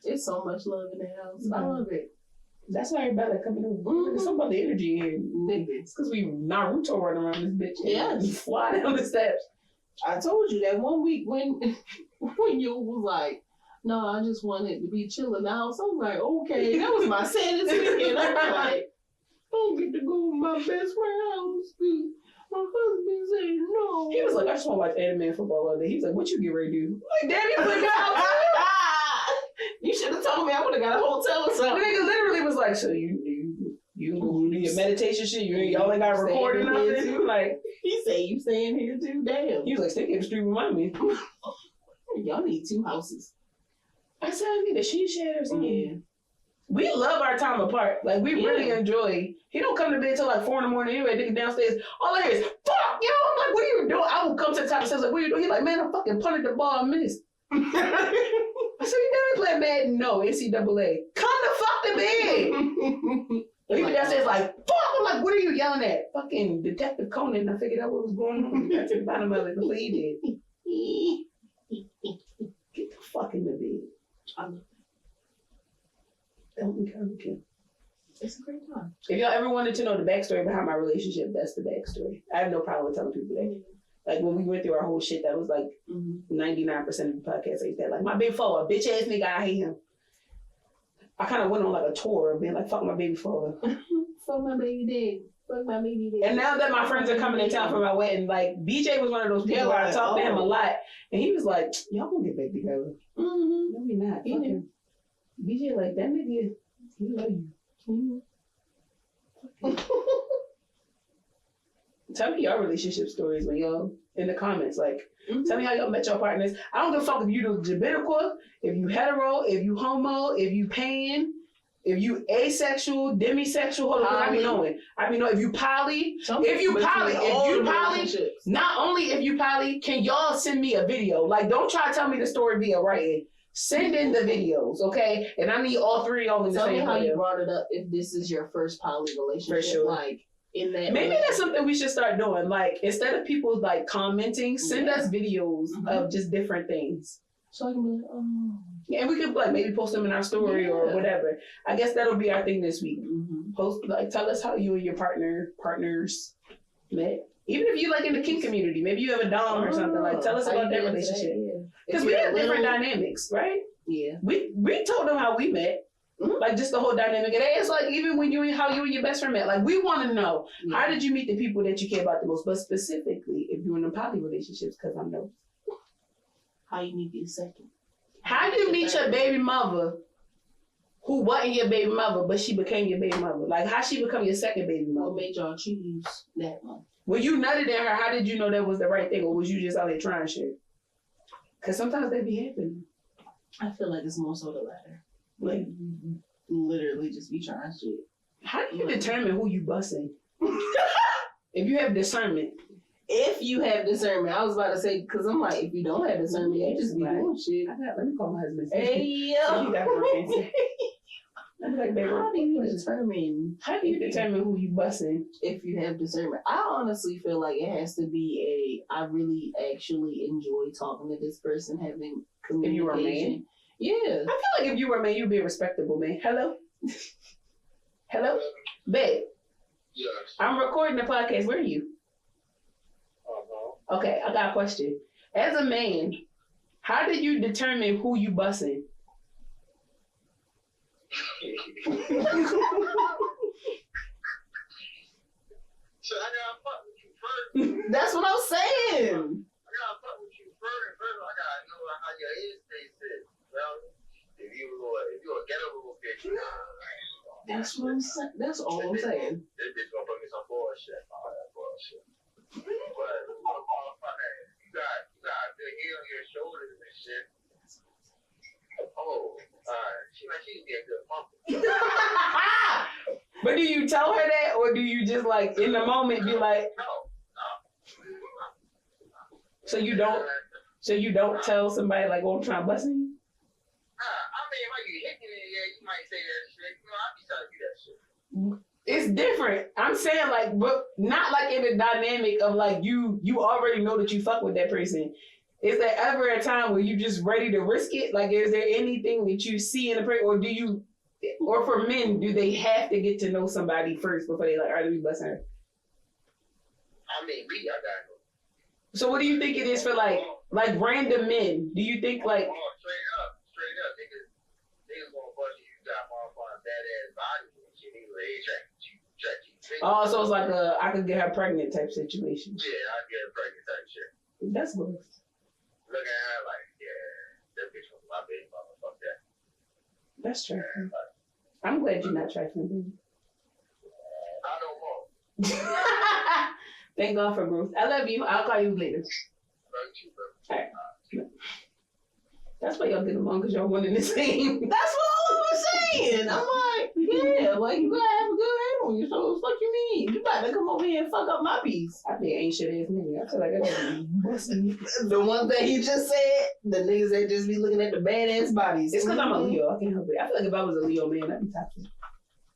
It's so much love in the house. I love it. That's why everybody coming over. There's something about the energy here. It's because we Naruto running around this bitch. Yeah, fly down the steps. I told you that one week when you was like, no, I just wanted to be chill in the house. I was like, okay, that was my saddest weekend. I was like, I don't get to go to my best friend's house. My husband said no. He was like, I just want to watch anime and football all day. He's like, what you get ready to do? I'm like, Daddy, I'm like, you should have told me. I would have got a hotel or something. The nigga literally was like, so you can go do your meditation shit. Y'all ain't got to record or nothing. Like, he said, you staying here too? Damn. he was like, stay in the street remind me. Y'all need 2 houses. I said, I need a she shed or something. Yeah. We love our time apart. Like, we really enjoy. He don't come to bed till like 4 in the morning anyway, nigga downstairs. All I hear is, fuck, yo. I'm like, what are you doing? I will come to the top of the stairs like, what are you doing? He's like, man, I fucking punted the ball and missed. I said, you never play Madden? No, NCAA. Come the fuck to bed. He was downstairs like, fuck. I'm like, what are you yelling at? Fucking Detective Conan. I figured out what was going on. Got to the bottom of it before he did. Get the fuck in the bed. I love Don't encourage him. It's a great time. If y'all ever wanted to know the backstory behind my relationship, that's the backstory. I have no problem with telling people that. Like, when we went through our whole shit, that was like 99% of the podcast like that. Like, my baby father, bitch ass nigga, I hate him. I kind of went on like a tour of being like, fuck my baby father. Fuck my baby daddy. Fuck my baby daddy. And now that my friends are coming in town for my wedding, like, BJ was one of those people where I talked to him a lot. And he was like, y'all gonna get back together. No, we not. Fuck him. BJ, like, that nigga, he love you. Tell me your relationship stories when y'all in the comments. Like, tell me how y'all met your partners. I don't give a fuck if you do Jabitical, if you hetero, if you homo, if you pan, if you asexual, demisexual. Hold on, I be knowing if you poly. If you poly, not only if you poly, can y'all send me a video? Like, don't try to tell me the story via writing. Send in the videos, okay? And I need all 3 of y'all in the same video. Tell me how you brought it up if this is your first poly relationship. For sure. Like, in that maybe that's something we should start doing. Like, instead of people like commenting, send us videos of just different things. So I can be like, oh. Yeah, and we could like maybe post them in our story or whatever. I guess that'll be our thing this week. Post, like, tell us how you and your partners met. Even if you like in the kink community, maybe you have a dom or something. Like, tell us about that relationship. Because we have different dynamics, right? Yeah. We told them how we met. Like, just the whole dynamic. And it's like, even when how you and your best friend met. Like, we want to know, how did you meet the people that you care about the most? But specifically, if you're in a poly relationships, because I know. How you meet your second? How do you meet your baby mother who wasn't your baby mother, but she became your baby mother? Like, how she become your second baby mother? What made y'all choose that one? When you nutted in her, how did you know that was the right thing? Or was you just out here trying shit? Because sometimes they be happening. I feel like it's more so the latter. Like, literally just be trying shit. How do you determine who you busting? If you have discernment. If you have discernment. I was about to say, because I'm like, if you don't have discernment, you just be doing shit. Let me call my husband. Hey, yo. Like, baby, how do you determine who you busting? If you have discernment? I honestly feel like it has to be I really actually enjoy talking to this person, having communication. If you were a man? Yeah. I feel like if you were a man, you'd be a respectable man. Hello? Hello? Babe. Yes. I'm recording the podcast. Where are you? Okay, I got a question. As a man, how did you determine who you busting? So I gotta fuck with you first. That's what I'm saying. I gotta fuck with you first. First, I gotta know how your instinct is. Well, if you a ghetto little bitch, that's what I'm saying. That's all I'm saying. This bitch gonna put me some bullshit. All that bullshit. But motherfucker, you got a good heel on your shoulders and shit. Oh, she'd be a good mother. But do you tell her that, or do you just like in the moment be like, no. So you don't tell somebody like, "Oh, I'm trying to bust you"? I mean, when you hit me, yeah, you might say that shit. You know, I be telling you that shit. It's different. I'm saying like, but not like in the dynamic of like you already know that you fuck with that person. Is there ever a time where you just ready to risk it? Like, is there anything that you see in the person, or for men, do they have to get to know somebody first before they like, all right, let me bust her? I mean, I got no. So what do you think it is for like random men? Do you think like? Straight up, niggas gonna bust you. You got motherfucking badass body and shit. They track you. Oh, so it's like I could get her pregnant type situation. Yeah, I get her pregnant type shit. That's gross. Look at her like, yeah, that bitch was my baby mama. Fuck that. That's true. I'm glad you're not trifling, baby. I Thank God for growth. I love you. I'll call you later. That's why y'all get along, because y'all one in the same. That's what I was saying. I'm like, yeah, like you gotta have a good head on you. So what you mean? You about to come over here and fuck up my piece? I be an ancient ass nigga. I feel like I gotta be busting. The one that he just said, the niggas that just be looking at the badass bodies. It's because I'm a Leo. I can't help it. I feel like if I was a Leo man, I'd be toxic.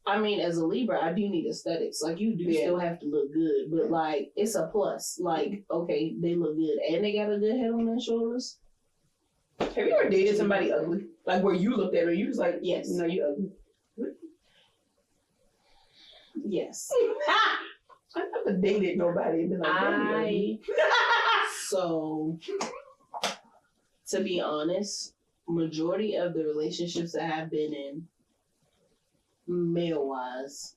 I mean, as a Libra, I do need aesthetics. Like, you do still have to look good, but like, it's a plus. Like, okay, they look good and they got a good head on their shoulders. Have you ever dated somebody ugly? Like where you looked at her, you was like, Yes. no, you ugly. Yes. I never dated nobody and been like, damn, you ugly. So, to be honest, majority of the relationships that I've been in, male-wise,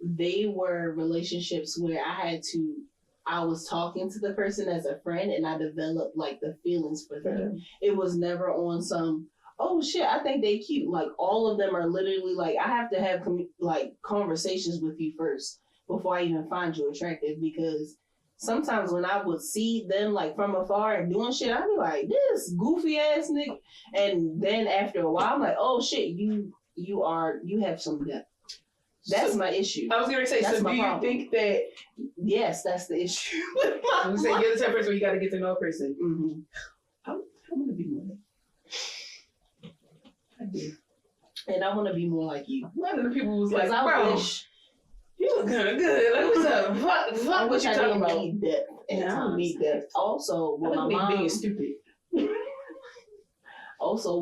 they were relationships where I was talking to the person as a friend and I developed like the feelings for them. It was never on some, oh shit, I think they cute. Like all of them are literally like, I have to have like conversations with you first before I even find you attractive, because sometimes when I would see them like from afar and doing shit, I'd be like, this goofy ass nigga. And then after a while, I'm like, oh shit, you have some depth. That's my issue. I was gonna say, That's so my do you problem. think that Yes, that's the issue. I was saying you're the type of person where you gotta get to know a person? Mm-hmm. I want to be more like I do. And I want to be more like you. A lot of the people was like, Because I bro, wish, you look kind of good. Like, what's up? I Fuck what wish you I talking didn't about? need depth at Yeah, I don't times. need that. Also, I with my look like mom, being stupid.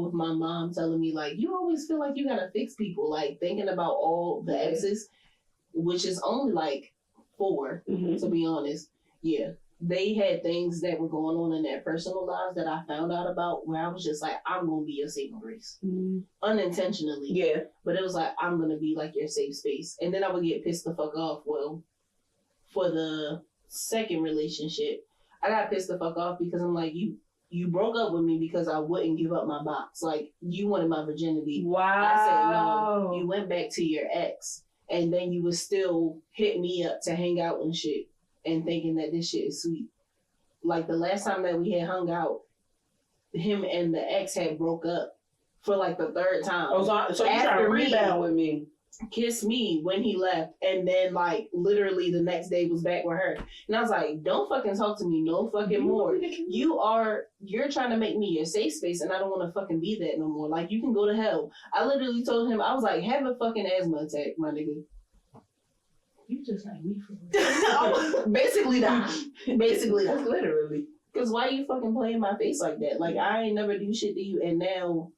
with my mom telling me like, you always feel like you gotta fix people. Like thinking about all the exes, which is only like 4, to be honest. Yeah, they had things that were going on in their personal lives that I found out about where I was just like, I'm gonna be your saving grace, unintentionally. Yeah. But it was like, I'm gonna be like your safe space, and then I would get pissed the fuck off. Well, for the second relationship, I got pissed the fuck off because I'm like, you broke up with me because I wouldn't give up my box. Like, you wanted my virginity. Wow. I said no. You went back to your ex, and then you would still hit me up to hang out and shit, and thinking that this shit is sweet. Like the last time that we had hung out, him and the ex had broke up for like the 3rd time. Oh, so you trying to After me. rebound with me? Kissed me when he left, and then like literally the next day was back with her, and I was like, don't fucking talk to me no fucking more. You're trying to make me your safe space, and I don't want to fucking be that no more. Like, you can go to hell. I literally told him, I was like, have a fucking asthma attack, my nigga. You just like me for real. Basically that. Basically That's that. literally. Because why you fucking play in my face like that? Like, I ain't never do shit to you, and now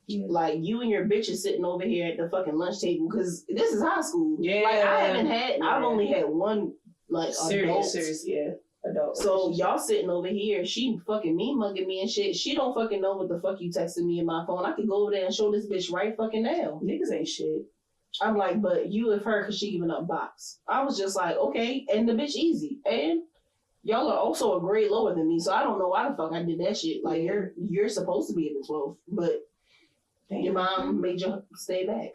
like you and your bitch is sitting over here at the fucking lunch table, because this is high school. Yeah. Like I've only had one like adult. Serious, yeah. Adult. So y'all sitting over here, she fucking me mugging me and shit. She don't fucking know what the fuck you texting me in my phone. I could go over there and show this bitch right fucking now. Niggas ain't shit. I'm like, but you with her because she giving up box. I was just like, okay, and the bitch easy. And y'all are also a grade lower than me, so I don't know why the fuck I did that shit. Like, you're supposed to be in the 12th, but your mom made you stay back.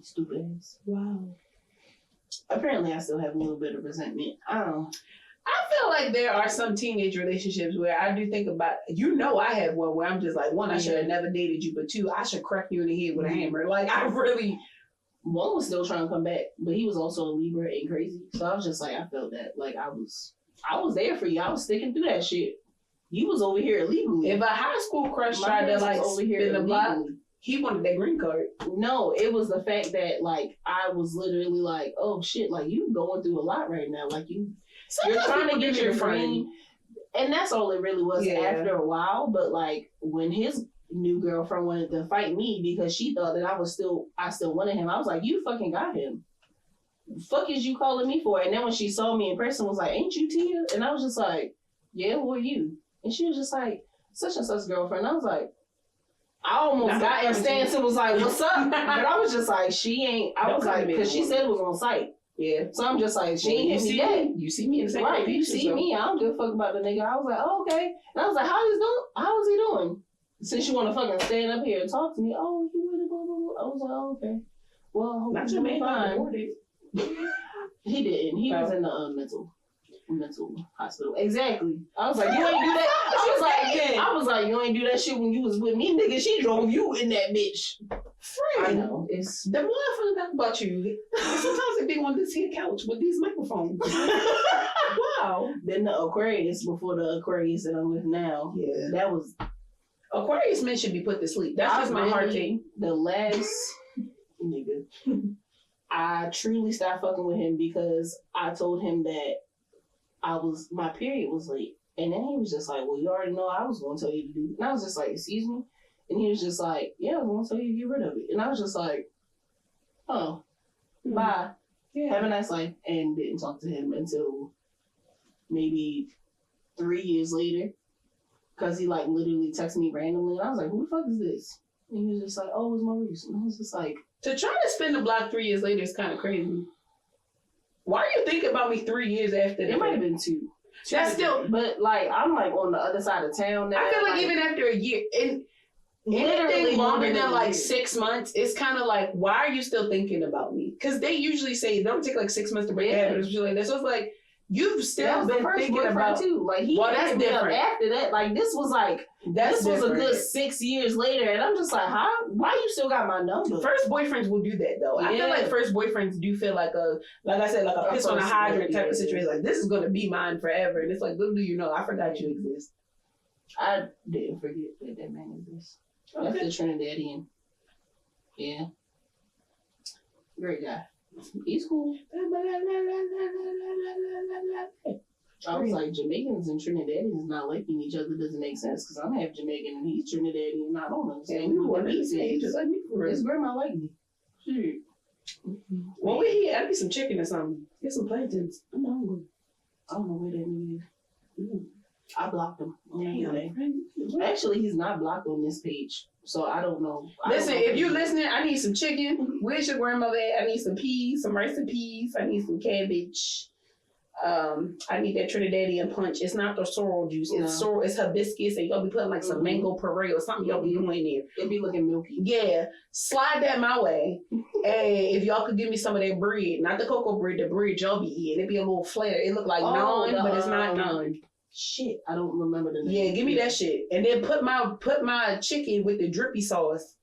Stupid ass. Wow. Apparently, I still have a little bit of resentment. I don't know. I feel like there are some teenage relationships where I do think about, I have one where I'm just like, 1, I should have never dated you, but 2, I should crack you in the head with a hammer. Like, I really. One was still trying to come back, but he was also a Libra and crazy. So I was just like, I felt that. Like, I was there for you. I was sticking through that shit. You was over here illegally. If a high school crush tried to like spin the block, he wanted that green card. No, it was the fact that like I was literally like, oh shit, like you going through a lot right now. Like you're trying to get your green, and that's all it really was after a while. But like when his new girlfriend wanted to fight me because she thought that I still wanted him, I was like, you fucking got him. Fuck is you calling me for? And then when she saw me in person, was like, ain't you Tia? And I was just like, yeah, who are you? And she was just like, such and such girlfriend. And I was like, I almost got in stance and was like, what's up? But I was just like, she ain't. I was like, because she said it was on site. Yeah. So I'm just like, she ain't hit me yet. You see me in the same right? You see me. I don't give a fuck about the nigga. I was like, oh, okay. And I was like, how is he doing? Since you want to fucking stand up here and talk to me, oh, you really blah, blah, blah. I was like, oh, okay. Well, I hope not you're your man fine. He didn't. He was in the mental hospital. Exactly. I was like, you ain't do that. I was like, you ain't do that shit when you was with me, nigga. She drove you in that bitch. I Friend, know. It's the more I find out about you, sometimes they be wanting to see a couch with these microphones. Wow. then the Aquarius before the Aquarius that I'm with now. Yeah. That was Aquarius men should be put to sleep. That's just my heart take. The last nigga. I truly stopped fucking with him because I told him that my period was late. And then he was just like, well, you already know I was going to tell you to do it. And I was just like, excuse me? And he was just like, yeah, I was going to tell you to get rid of it. And I was just like, oh, bye. Yeah. Have a nice life. And didn't talk to him until maybe 3 years later. Because he like literally texted me randomly. And I was like, who the fuck is this? And he was just like, oh, it's Maurice. And I was just like, To try to spin the block 3 years later is kind of crazy. Why are you thinking about me 3 years after that? it might have been two. That's still. But like, I'm like on the other side of town now. I feel like even after a year, and literally anything longer more than a like year. 6 months, it's kind of like, why are you still thinking about me? Because they usually say don't take like 6 months to break Yeah. habits or shit like that. So it's like you've That still was the been first thinking boyfriend about. too. Like he Well, that's hit me up different. after that. Like this was like That's this was a different. good 6 years later, and I'm just like, how? Why you still got my number? First boyfriends will do that though. I feel Yeah. like first boyfriends do feel like like I said, like a piss on a first hydrant type of yeah. situation. Like this is gonna be mine forever, and it's like, little do you know, I forgot you exist. I didn't forget that man exists. That's Okay. the Trinidadian. Yeah. Great guy. He's cool. I was like, Jamaicans and Trinidadians not liking each other doesn't make sense because I'm half Jamaican and he's Trinidadian and I don't understand. And we what were the beef is. just like me for real. His grandma like me. Shit. Well, we here. I'd be some chicken or something. Get some plantains. I'm hungry. I don't know where that nigga is. Mm. I blocked him. on everything. Damn. Actually, he's not blocked on this page, so I don't know. I don't Listen, know if he- you're listening, I need some chicken. Where's your grandmother at? I need some peas, some rice and peas. I need some cabbage. I need that Trinidadian punch. It's not the sorrel juice. It's No. sorrel. It's hibiscus, and y'all be putting like some Mhm. mango puree or something. Y'all be doing there. It be looking milky. Yeah, slide that my way. And if y'all could give me some of that bread, not the cocoa bread, the bread y'all be eating. It be a little flatter. It look like naan, but it's not naan. Shit, I don't remember the name. Yeah, give me that shit. And then put my chicken with the drippy sauce.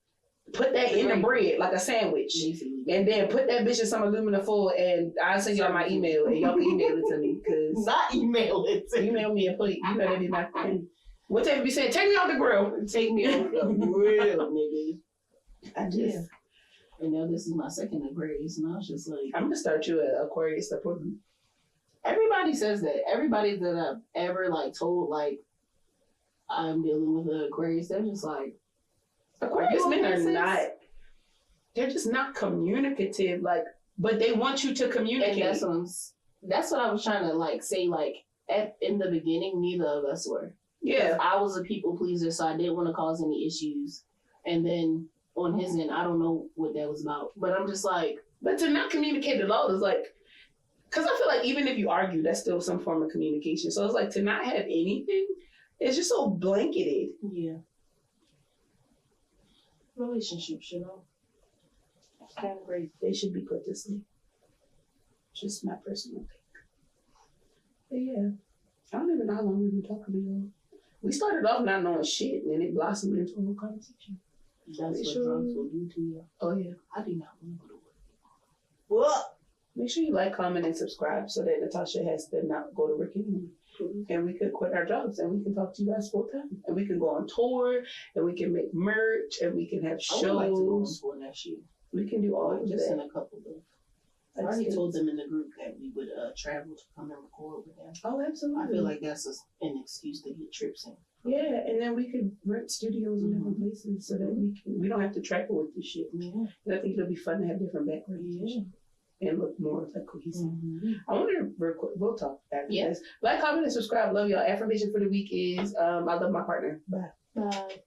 Put that in the bread like a sandwich. Basically. And then put that bitch in some aluminum foil, and I'll send y'all my email, and y'all can email it to me. Cause Not email it. email me and put it. You know that be my thing. What type be saying? Take me off the grill. Take me off the grill, nigga. I just. Yeah. And now this is my second Aquarius, and I was just like, I'm gonna start you at Aquarius appointment. everybody says that. Everybody that I've ever like told like I'm dealing with an Aquarius, they're just like, Aquarius You men okay, are sis? not. They're just not communicative. Like, but they want you to and communicate. that's what I was trying to like say. Like in the beginning, neither of us were. Yeah. I was a people pleaser, so I didn't want to cause any issues. And then on his end, I don't know what that was about. But I'm just like, But to not communicate at all is like, because I feel like even if you argue, that's still some form of communication. So it's like to not have anything, it's just so blanketed. yeah. Relationships, you know. It's kind of crazy. They should be put to sleep. Just my personal take. But yeah, I don't even know how long we've been talking to y'all. We started off not knowing shit, and then it blossomed into a whole conversation. That's what Sure. drugs will do to you. Oh yeah. I do not want to go to work. What? Make sure you like, comment, and subscribe so that Natasha has to not go to work anymore. And we could quit our jobs and we can talk to you guys full time. And we can go on tour and we can make merch and we can have I would like to go on shows. tour next year. We can do all of Just in that. a couple of. I already told them in the group that we would travel to come and record with them. Oh, absolutely. I feel like that's an excuse to get trips in. Yeah, and then we could rent studios in different places so that we don't have to travel with this shit. Yeah. And I think it'll be fun to have different backgrounds and shit. And look more like cohesive. Mm-hmm. I wonder if we'll talk after Yeah. this. Like, comment, and subscribe. Love y'all. Affirmation for the week is I love my partner. Bye. Bye.